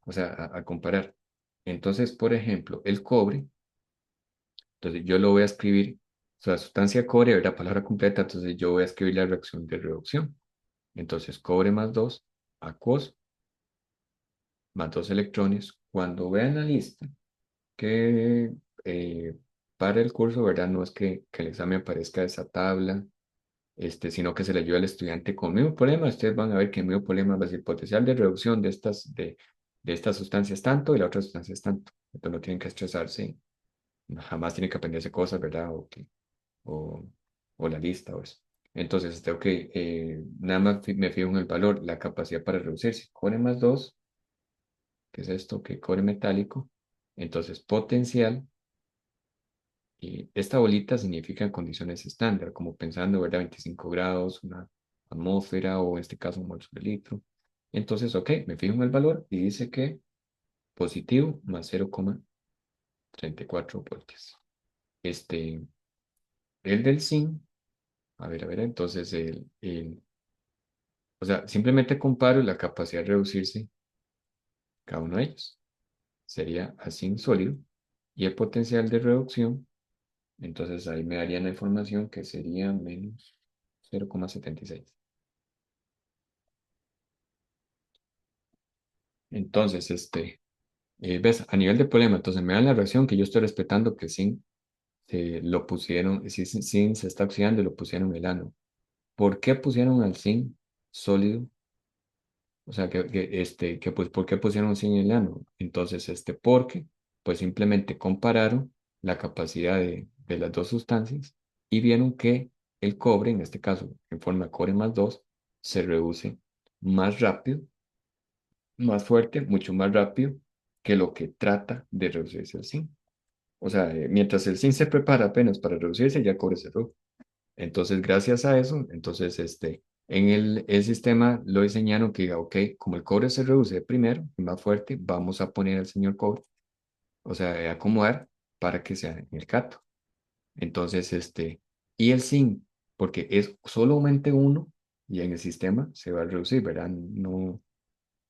[SPEAKER 1] o sea, a comparar. Entonces, por ejemplo, el cobre, entonces yo lo voy a escribir, o sea, sustancia cobre, ¿verdad? Palabra completa, entonces yo voy a escribir la reacción de reducción. Entonces, cobre más 2, aquoso, más 2 electrones. Cuando vean la lista, que para el curso, ¿verdad? No es que el examen aparezca esa tabla sino que se le ayuda al estudiante con el mismo problema. Ustedes van a ver que el mismo problema va a ser potencial de reducción de estas sustancias tanto y la otra sustancia es tanto. Entonces no tienen que estresarse, jamás tienen que aprenderse cosas, ¿verdad? O, o la lista o eso. Entonces, ok, nada más me fijo en el valor, la capacidad para reducirse. Cobre más 2 que es esto, que cobre metálico. Entonces, potencial. Y esta bolita significa en condiciones estándar, como pensando, ¿verdad? 25 grados, una atmósfera o en este caso un mol sobre litro. Entonces, ok, me fijo en el valor y dice que positivo más 0,34 voltios. Este, el del zinc, a ver, entonces o sea, simplemente comparo la capacidad de reducirse cada uno de ellos. Sería a zinc sólido y el potencial de reducción. Entonces ahí me darían la información que sería menos 0,76. Entonces, ves, a nivel de problema, entonces me dan la reacción que yo estoy respetando que zinc lo pusieron, si zinc se está oxidando y lo pusieron en el ano. ¿Por qué pusieron al zinc sólido? O sea, pues, ¿por qué pusieron zinc en el ano? Entonces, porque, pues simplemente compararon la capacidad de las dos sustancias y vieron que el cobre, en este caso, en forma de cobre más 2 se reduce más rápido, más fuerte, mucho más rápido que lo que trata de reducirse el zinc. O sea, mientras el zinc se prepara apenas para reducirse, ya el cobre se reduce. Entonces, gracias a eso, entonces, en el sistema lo diseñaron que diga, ok, como el cobre se reduce primero y más fuerte, vamos a poner al señor cobre o sea, de acomodar para que sea en el cato. Entonces, y el zinc, porque es solamente uno y en el sistema se va a reducir, ¿verdad? No,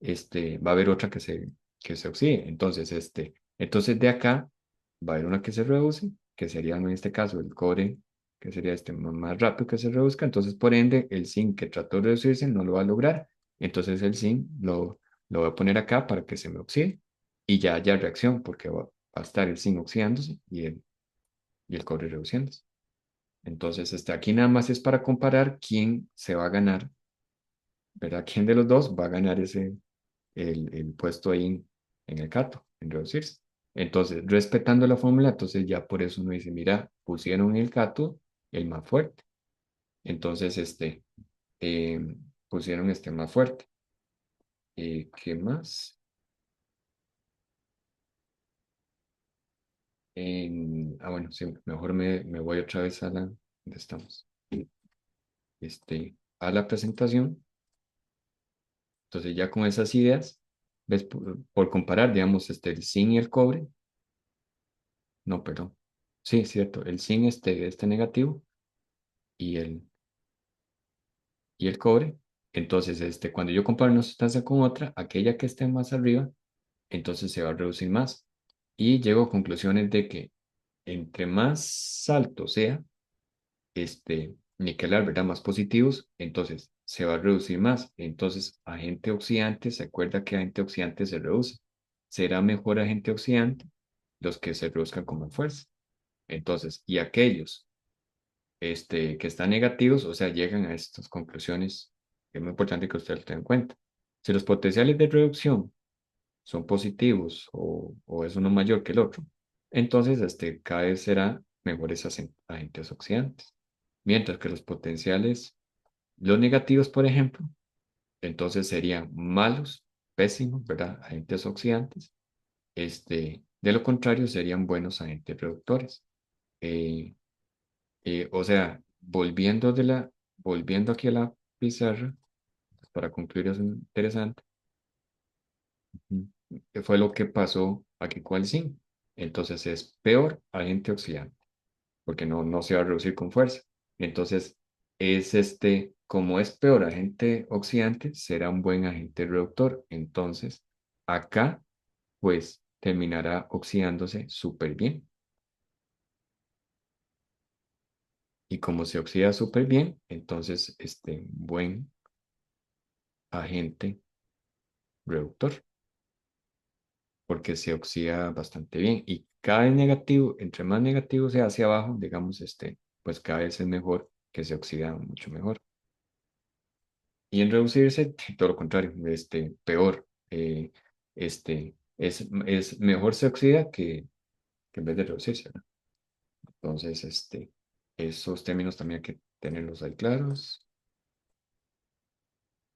[SPEAKER 1] va a haber otra que se oxide. Entonces, entonces de acá va a haber una que se reduce, que sería en este caso el cobre, que sería más rápido que se reduzca. Entonces, por ende, el zinc que trató de reducirse no lo va a lograr. Entonces, el zinc lo voy a poner acá para que se me oxide y ya haya reacción, porque va a estar el zinc oxidándose y el cobre reduciéndose. Entonces, aquí nada más es para comparar quién se va a ganar, ¿verdad? ¿Quién de los dos va a ganar el puesto ahí en el cato, en reducirse? Entonces, respetando la fórmula, entonces ya por eso uno dice, mira, pusieron el cato el más fuerte. Entonces, eh, pusieron este más fuerte. ¿Qué más? Bueno, sí, mejor me voy otra vez a la, ¿dónde estamos? A la presentación. Entonces, ya con esas ideas, ves, por comparar, digamos, el zinc y el cobre, no, perdón. Sí, cierto, el zinc negativo y el cobre. Entonces, cuando yo comparo una sustancia con otra, aquella que esté más arriba, entonces se va a reducir más. Y llego a conclusiones de que entre más alto sea niquelar, ¿verdad? Más positivos, entonces se va a reducir más. Entonces, agente oxidante, ¿se acuerda que agente oxidante se reduce? Será mejor agente oxidante los que se reduzcan con más fuerza. Entonces, y aquellos que están negativos, o sea, llegan a estas conclusiones, es muy importante que usted lo tenga en cuenta. Si los potenciales de reducción son positivos o es uno mayor que el otro, entonces cada vez será mejores agentes oxidantes. Mientras que los potenciales, los negativos, por ejemplo, entonces serían malos, pésimos, ¿verdad? Agentes oxidantes. De lo contrario, serían buenos agentes reductores. Eh, o sea, volviendo aquí a la pizarra, para concluir es interesante, ujú, ¿qué fue lo que pasó aquí con el zinc? Entonces es peor agente oxidante, porque no se va a reducir con fuerza. Entonces es como es peor agente oxidante, será un buen agente reductor. Entonces, acá, pues, terminará oxidándose súper bien. Y como se oxida súper bien, entonces, buen agente reductor, porque se oxida bastante bien. Y cada vez negativo, entre más negativo sea hacia abajo, digamos, pues cada vez es mejor que se oxida mucho mejor. Y en reducirse, todo lo contrario, peor. Es mejor se oxida que en vez de reducirse, ¿no? Entonces, esos términos también hay que tenerlos ahí claros.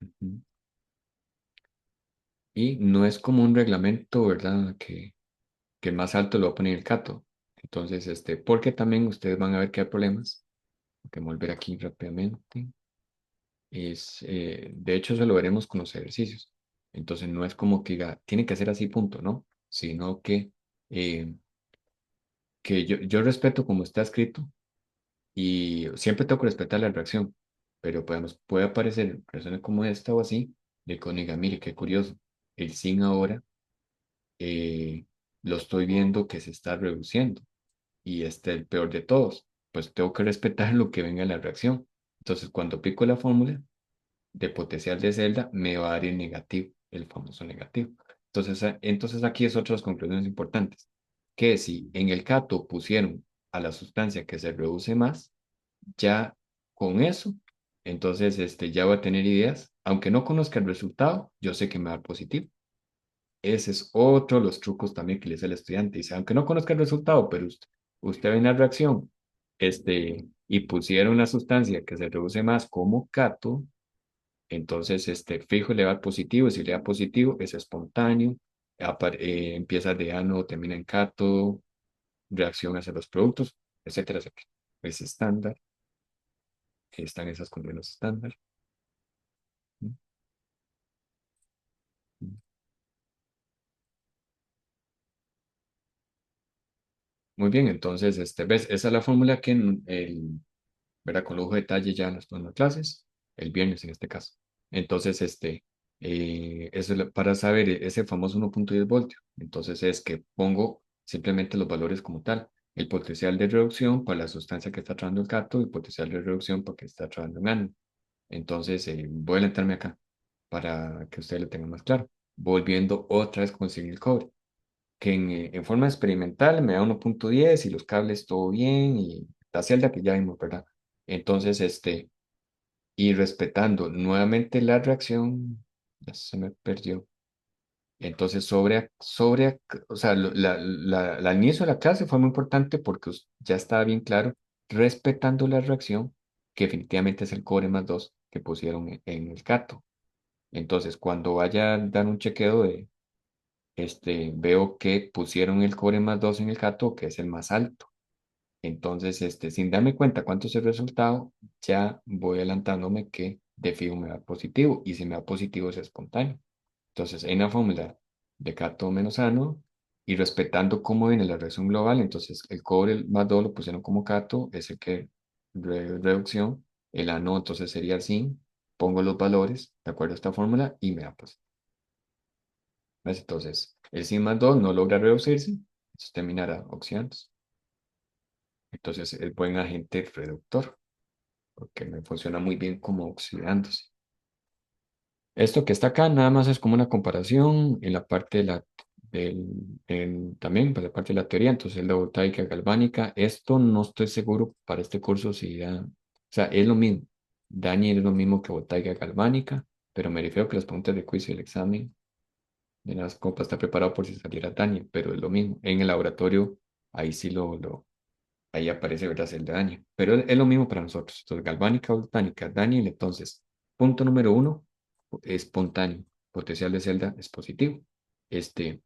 [SPEAKER 1] Ujú. Y no es como un reglamento, ¿verdad? Que más alto lo va a poner el cato. Entonces, porque también ustedes van a ver que hay problemas. Que volver aquí rápidamente. De hecho, eso lo veremos con los ejercicios. Entonces, no es como que diga, tiene que ser así, punto, ¿no? Sino eh, que yo respeto como está escrito y siempre tengo que respetar la reacción, pero puede aparecer reacciones como esta o así, de que uno diga, mire, qué curioso, el zinc ahora eh, lo estoy viendo que se está reduciendo y este es el peor de todos, pues tengo que respetar lo que venga en la reacción. Entonces, cuando pico la fórmula de potencial de celda, me va a dar el negativo, el famoso negativo. Entonces aquí es otras conclusiones importantes, que si en el cato pusieron a la sustancia que se reduce más, ya con eso, entonces ya voy a tener ideas, aunque no conozca el resultado, yo sé que me va a dar positivo. Ese es otro de los trucos también que le dice el estudiante. Dice, aunque no conozca el resultado, pero usted ve una reacción, y pusieron una sustancia que se reduce más como cato, entonces fijo le va a dar positivo, si le da positivo es espontáneo, empieza de ano, termina en cato, reacción hacia los productos, etcétera, etcétera. Es estándar, están esas condiciones estándar. Muy bien, entonces, ¿ves? Esa es la fórmula que ¿verdad? Con lujo de detalle ya en las clases, el viernes en este caso. Entonces, eso es para saber ese famoso 1.10 voltios. Entonces es que pongo simplemente los valores como tal. El potencial de reducción para la sustancia que está trabajando el cato, el potencial de reducción para que está trabajando el ánodo. Entonces, voy a adelantarme acá para que ustedes lo tengan más claro. Volviendo otra vez con el cobre, que en forma experimental me da 1.10 y los cables todo bien y la celda que ya vimos, ¿verdad? Entonces, y respetando nuevamente la reacción, ya se me perdió. Entonces, o sea, al inicio de la clase fue muy importante porque ya estaba bien claro, respetando la reacción, que definitivamente es el cobre más 2 que pusieron en el cato. Entonces, cuando vaya a dar un chequeo veo que pusieron el cobre más 2 en el cato, que es el más alto. Entonces, sin darme cuenta cuánto es el resultado, ya voy adelantándome que de fijo me da positivo y si me da positivo es espontáneo. Entonces, en la fórmula de Cato menos ano y respetando cómo viene la reacción global, entonces el cobre más 2 lo pusieron como Cato, es el que reducción, el ano entonces sería el zinc, pongo los valores de acuerdo a esta fórmula y me da positivo. ¿Ves? Entonces, el zinc más 2 no logra reducirse, entonces terminará oxidándose. Entonces, es buen agente reductor, porque me funciona muy bien como oxidándose. Esto que está acá nada más es como una comparación en la parte también para la parte de la teoría, entonces la voltaica galvánica. Esto no estoy seguro para este curso si o sea, es lo mismo. Daniel es lo mismo que voltaica galvánica, pero me refiero que las preguntas de quiz y el examen, de las copas está preparado por si saliera Daniel, pero es lo mismo. En el laboratorio, ahí sí ahí aparece, ¿verdad? El de Daniel. Pero es lo mismo para nosotros. Entonces, galvánica, volcánica, Daniel. Entonces, punto número uno, espontáneo. Potencial de celda es positivo. Este,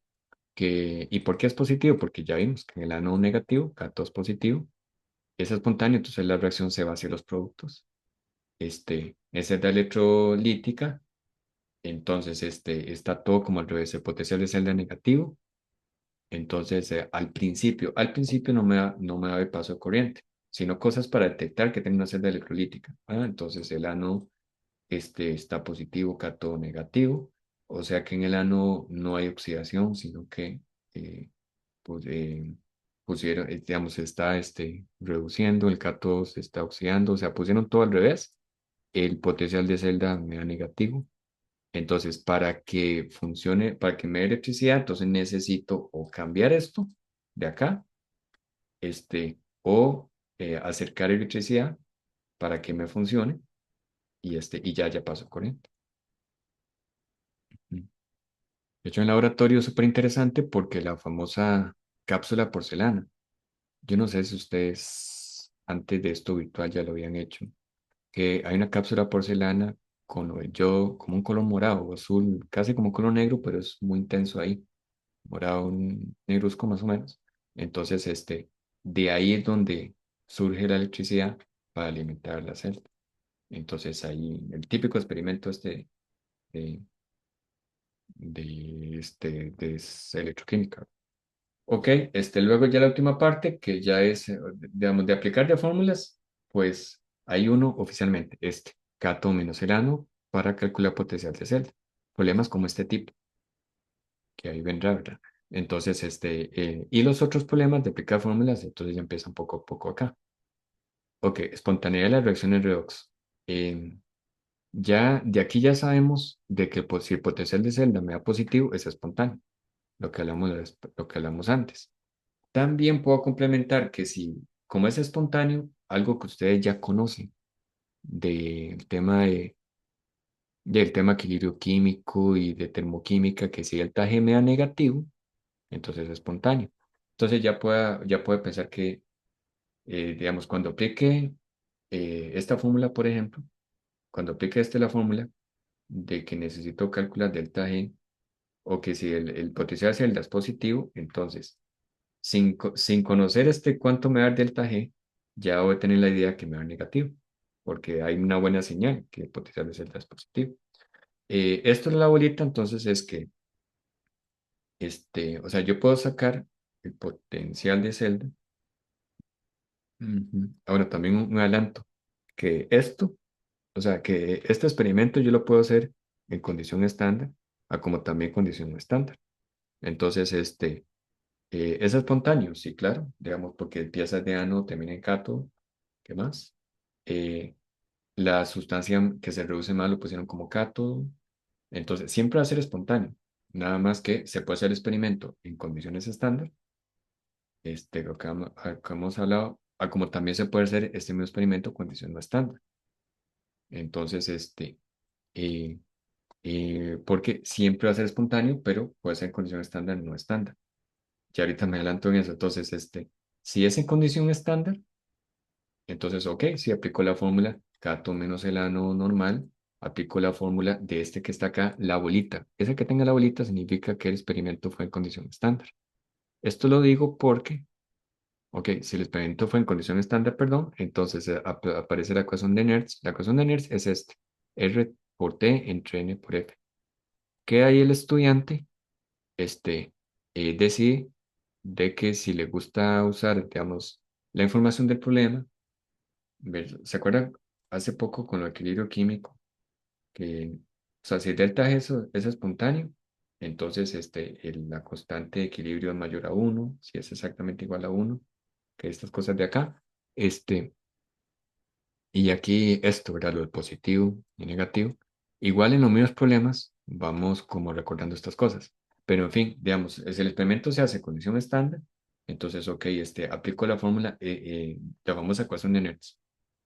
[SPEAKER 1] ¿Y por qué es positivo? Porque ya vimos que en el ánodo negativo, K2 es positivo, es espontáneo, entonces la reacción se va hacia los productos. Es celda electrolítica, entonces está todo como al revés, el potencial de celda negativo. Entonces, al principio no me da el paso de corriente, sino cosas para detectar que tiene una celda electrolítica. Entonces, el ano está positivo, cátodo negativo, o sea que en el ano no hay oxidación, sino que eh, pues, pusieron, digamos, se está reduciendo, el cátodo se está oxidando, o sea, pusieron todo al revés. El potencial de celda me da negativo, entonces, para que funcione, para que me dé electricidad, entonces necesito o cambiar esto de acá, o acercar electricidad para que me funcione y ya paso corriente. Mm. De hecho, en el laboratorio es súper interesante porque la famosa cápsula porcelana, yo no sé si ustedes antes de esto virtual ya lo habían hecho, que hay una cápsula porcelana con lo del yodo, como un color morado o azul, casi como un color negro, pero es muy intenso ahí morado negruzco más o menos. Entonces, de ahí es donde surge la electricidad para alimentar la celda. Entonces, ahí el típico experimento de, de electroquímica. Ok, luego ya la última parte, que ya es, digamos, de aplicar de fórmulas, pues hay uno oficialmente, Cato menos el ano, para calcular potencial de celda. Problemas como este tipo, que ahí vendrá, ¿verdad? Entonces, y los otros problemas de aplicar fórmulas, entonces ya empiezan poco a poco acá. Ok, espontaneidad de las reacciones redox. Eh, ya, de aquí ya sabemos de que pues, si el potencial de celda me da positivo, es espontáneo, lo que hablamos antes. También puedo complementar que si, como es espontáneo, algo que ustedes ya conocen del tema equilibrio químico y de termoquímica, que si el G me da negativo, entonces es espontáneo. Entonces ya puede pensar que, digamos, cuando aplique esta fórmula, por ejemplo, cuando aplique la fórmula de que necesito calcular delta G, o que si el potencial de celda es positivo, entonces, sin conocer cuánto me da el delta G, ya voy a tener la idea que me da negativo, porque hay una buena señal que el potencial de celda es positivo. Esto es la bolita, entonces es que, o sea, yo puedo sacar el potencial de celda. Ujú. Ahora, también un adelanto, que esto, o sea, que este experimento yo lo puedo hacer en condición estándar, a como también condición no estándar. Entonces, es espontáneo, sí, claro, digamos, porque piezas de ano termina en cátodo, ¿qué más? Eh, la sustancia que se reduce más lo pusieron como cátodo, entonces siempre va a ser espontáneo, nada más que se puede hacer el experimento en condiciones estándar, lo que hemos hablado, a como también se puede hacer este mismo experimento en condición no estándar. Entonces, eh, porque siempre va a ser espontáneo, pero puede ser en condición estándar, no estándar. Ya ahorita me adelanto en eso. Entonces, si es en condición estándar, entonces, ok, si aplico la fórmula Cato menos el ano normal, aplico la fórmula de este que está acá, la bolita. Ese que tenga la bolita significa que el experimento fue en condición estándar. Esto lo digo porque, ok, si el experimento fue en condición estándar, perdón, entonces aparece la ecuación de Nernst. La ecuación de Nernst es R por T entre N por F. Que ahí el estudiante este, decide de que si le gusta usar, digamos, la información del problema, ¿se acuerdan hace poco con el equilibrio químico? Que, o sea, si el delta es espontáneo, entonces la constante de equilibrio es mayor a uno, si es exactamente igual a uno, que estas cosas de acá, este, y aquí esto, ¿verdad? Lo de positivo y negativo. Igual en los mismos problemas vamos como recordando estas cosas. Pero en fin, digamos, si el experimento se hace en condición estándar, entonces, ok, aplico la fórmula, la famosa ecuación de Nernst.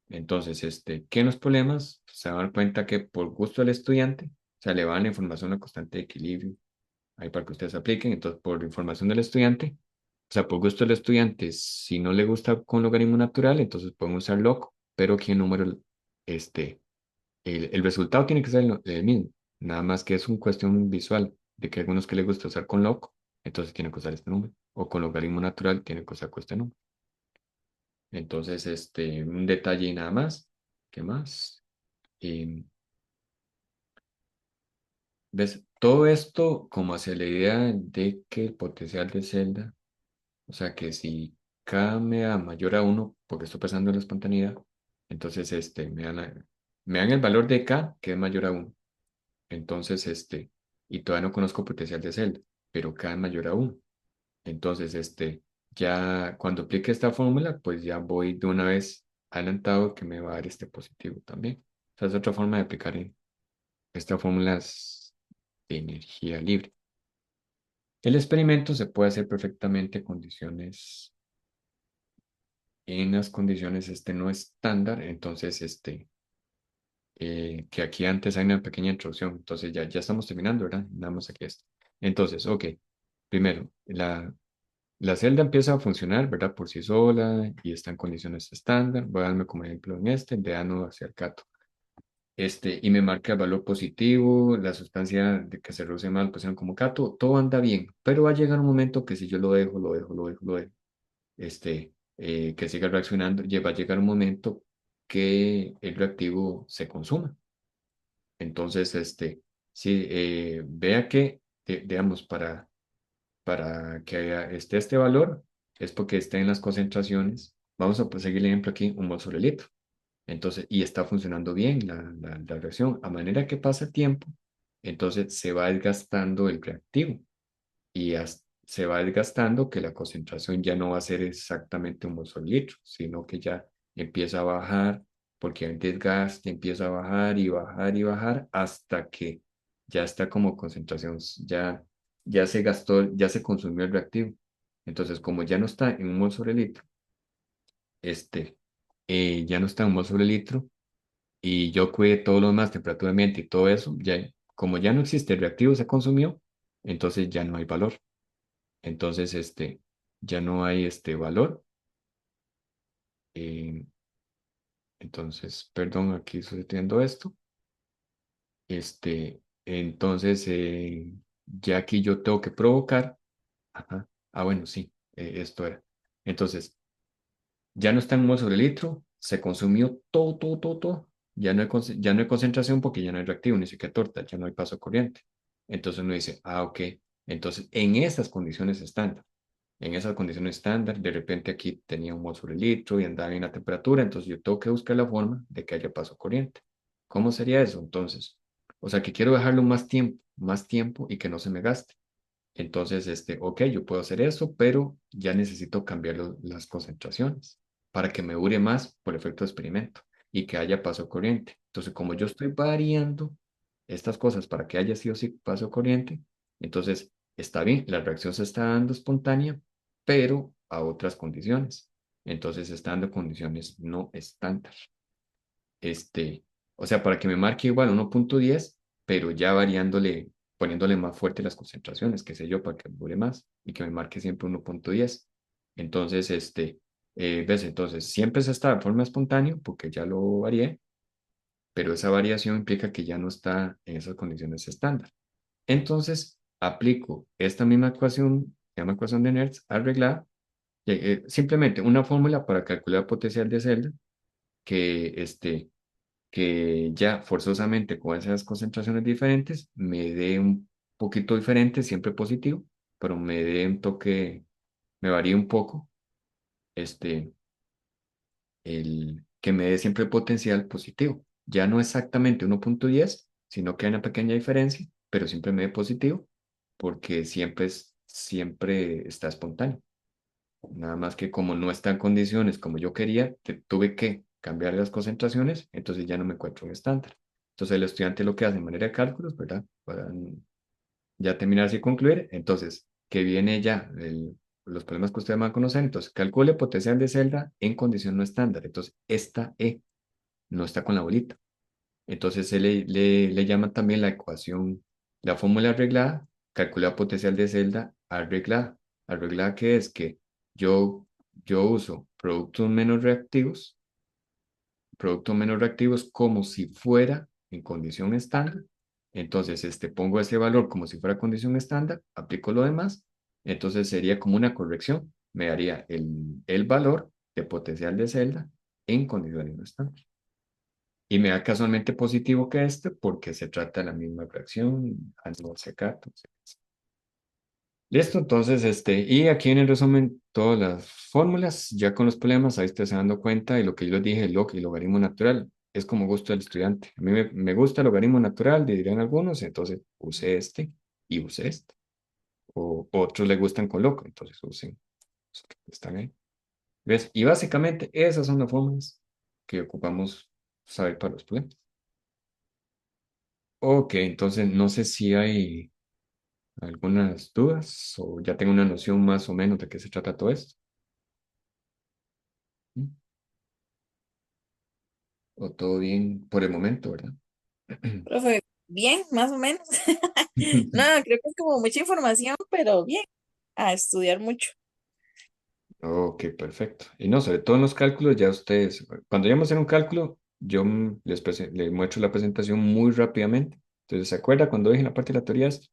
[SPEAKER 1] Entonces, que en los problemas se van a dar cuenta que por gusto del estudiante, o sea, le van la información a constante de equilibrio, ahí para que ustedes apliquen. Entonces, por información del estudiante, o sea, por gusto del estudiante, si no le gusta con logaritmo natural, entonces pueden usar log, pero aquí el número, este, el resultado tiene que ser el mismo, nada más que es una cuestión visual, de que a algunos que les gusta usar con log, entonces tienen que usar este número, o con logaritmo natural tienen que usar con este número. Entonces, un detalle y nada más. ¿Qué más? Em, ¿Ves? Todo esto como hacia la idea de que el potencial de celda, o sea que si K me da mayor a uno porque estoy pasando en la espontaneidad, entonces me dan el valor de K que es mayor a uno. Entonces, y todavía no conozco potencial de celda, pero K es mayor a uno. Entonces, ya cuando aplique esta fórmula, pues ya voy de una vez adelantado que me va a dar este positivo también. O sea, es otra forma de aplicar estas fórmulas de energía libre. El experimento se puede hacer perfectamente en las condiciones no estándar, entonces que aquí antes hay una pequeña introducción, entonces ya estamos terminando, ¿verdad? Nada más aquí esto. Entonces, ok, primero, la celda empieza a funcionar, ¿verdad? Por sí sola y está en condiciones estándar. Voy a darme como ejemplo en de ano hacia el cato. Y me marca el valor positivo, la sustancia de que se reduce mal, pues como cato, todo anda bien, pero va a llegar un momento que si yo lo dejo, que siga reaccionando, va a llegar un momento que el reactivo se consuma. Entonces, si vea que, digamos, para que esté este valor, es porque esté en las concentraciones. Vamos a pues, seguir el ejemplo aquí, un mol sobre litro. Entonces, y está funcionando bien la reacción. A manera que pasa el tiempo, entonces se va desgastando el reactivo y se va desgastando que la concentración ya no va a ser exactamente un mol sobre litro, sino que ya empieza a bajar porque el desgaste empieza a bajar y bajar y bajar hasta que ya está como concentración, ya se gastó, ya se consumió el reactivo. Entonces, como ya no está en un mol sobre litro, este, ya no está en un mol sobre litro, y yo cuide todo lo demás, temperatura ambiente y todo eso, como ya no existe el reactivo, se consumió, entonces ya no hay valor. Entonces, ya no hay este valor. eh, entonces, perdón, aquí estoy teniendo esto. Entonces, ya aquí yo tengo que provocar. Ajá. Ah, bueno, sí, esto era. Entonces, ya no está en mol sobre litro, se consumió todo, todo, todo, todo. Ya no hay concentración porque ya no hay reactivo, ni siquiera torta, ya no hay paso corriente. Entonces uno dice, ah, ok. Entonces, en estas condiciones estándar. en esas condiciones estándar, de repente aquí tenía un mol sobre litro y andaba en la temperatura, entonces yo tengo que buscar la forma de que haya paso corriente. ¿Cómo sería eso? Entonces, o sea, que quiero dejarlo más tiempo y que no se me gaste. Entonces, ok, yo puedo hacer eso, pero ya necesito cambiar las concentraciones para que me dure más por efecto de experimento y que haya paso corriente. Entonces, como yo estoy variando estas cosas para que haya sí o sí paso corriente, entonces está bien, la reacción se está dando espontánea, pero a otras condiciones. Entonces, se están dando condiciones no estándar. O sea, para que me marque igual 1.10, pero ya variándole, poniéndole más fuerte las concentraciones, qué sé yo, para que dure más y que me marque siempre 1.10. Entonces, ¿ves? Entonces, siempre se está de forma espontánea porque ya lo varié, pero esa variación implica que ya no está en esas condiciones estándar. Entonces, aplico esta misma ecuación, se llama ecuación de Nernst, arreglada, simplemente una fórmula para calcular potencial de celda que, que ya forzosamente con esas concentraciones diferentes me dé un poquito diferente, siempre positivo, pero me dé un toque, me varíe un poco, este, que me dé siempre potencial positivo. Ya no exactamente 1.10, sino que hay una pequeña diferencia, pero siempre me dé positivo, porque siempre está espontáneo. Nada más que como no está en condiciones como yo quería, tuve que cambiar las concentraciones, entonces ya no me encuentro en estándar. Entonces el estudiante lo que hace en manera de cálculos, ¿verdad? Para ya terminar así concluir, entonces, que viene ya los problemas que ustedes van a conocer, entonces calcule potencial de celda en condición no estándar. Entonces, esta E no está con la bolita. Entonces se le llama también la ecuación, la fórmula arreglada, calcula potencial de celda arreglada. Arreglada que es que yo uso productos menos reactivos como si fuera en condición estándar. Entonces, pongo ese valor como si fuera condición estándar, aplico lo demás, entonces sería como una corrección, me daría el valor de potencial de celda en condiciones no estándar. Y me da casualmente positivo que porque se trata de la misma reacción, al no secar. Listo, entonces, y aquí en el resumen todas las fórmulas, ya con los problemas, ahí ustedes se dando cuenta de lo que yo les dije, log y logaritmo natural, es como gusto del estudiante. A mí me gusta el logaritmo natural, dirían algunos, entonces use este y use este. O otros le gustan con log, entonces usen los que están ahí. ¿Ves? Y básicamente esas son las fórmulas que ocupamos saber para los problemas. Ok, entonces no sé si hay algunas dudas o ya tengo una noción más o menos de qué se trata todo esto. ¿Mm? O todo bien por el momento, ¿verdad?
[SPEAKER 2] Profe, bien, más o menos. No, creo que es como mucha información, pero bien, a estudiar mucho.
[SPEAKER 1] Ok, perfecto. Y no, sobre todo en los cálculos, ya ustedes, cuando ya vamos a hacer un cálculo, yo les muestro la presentación muy rápidamente. Entonces, ¿se acuerda cuando dije en la parte de la teoría esto?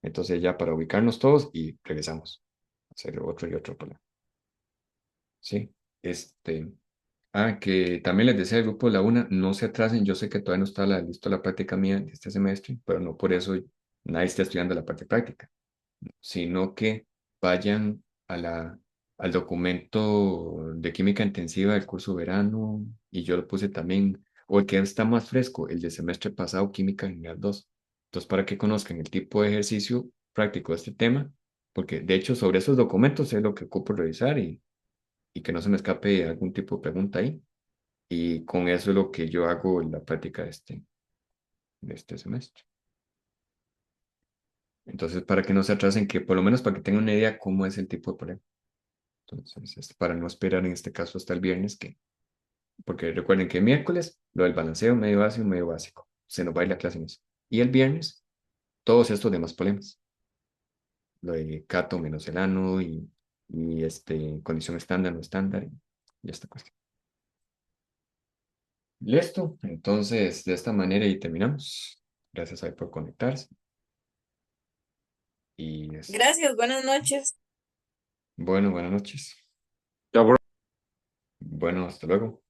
[SPEAKER 1] Entonces, ya para ubicarnos todos y regresamos a hacer otro y otro problema. Sí, que también les decía al grupo de la UNA, no se atrasen, yo sé que todavía no está listo la práctica mía de este semestre, pero no por eso nadie está estudiando la parte práctica, sino que vayan al documento de química intensiva del curso verano, y yo lo puse también, o el que está más fresco, el de semestre pasado, Química General 2. Entonces, para que conozcan el tipo de ejercicio práctico de este tema, porque de hecho sobre esos documentos es lo que ocupo revisar y que no se me escape algún tipo de pregunta ahí. Y con eso es lo que yo hago en la práctica de este semestre. Entonces, para que no se atrasen, que por lo menos para que tengan una idea cómo es el tipo de problema. Entonces, para no esperar en este caso hasta el viernes, porque recuerden que miércoles lo del balanceo medio básico. Se nos va a ir la clase en eso. Y el viernes, todos estos demás problemas. Lo de Cato menos el ano y condición estándar, no estándar y esta cuestión. Listo. Entonces, de esta manera y terminamos. Gracias a por conectarse. Y
[SPEAKER 2] Gracias, buenas noches.
[SPEAKER 1] bueno, buenas noches.
[SPEAKER 2] Ya,
[SPEAKER 1] Bueno, hasta luego.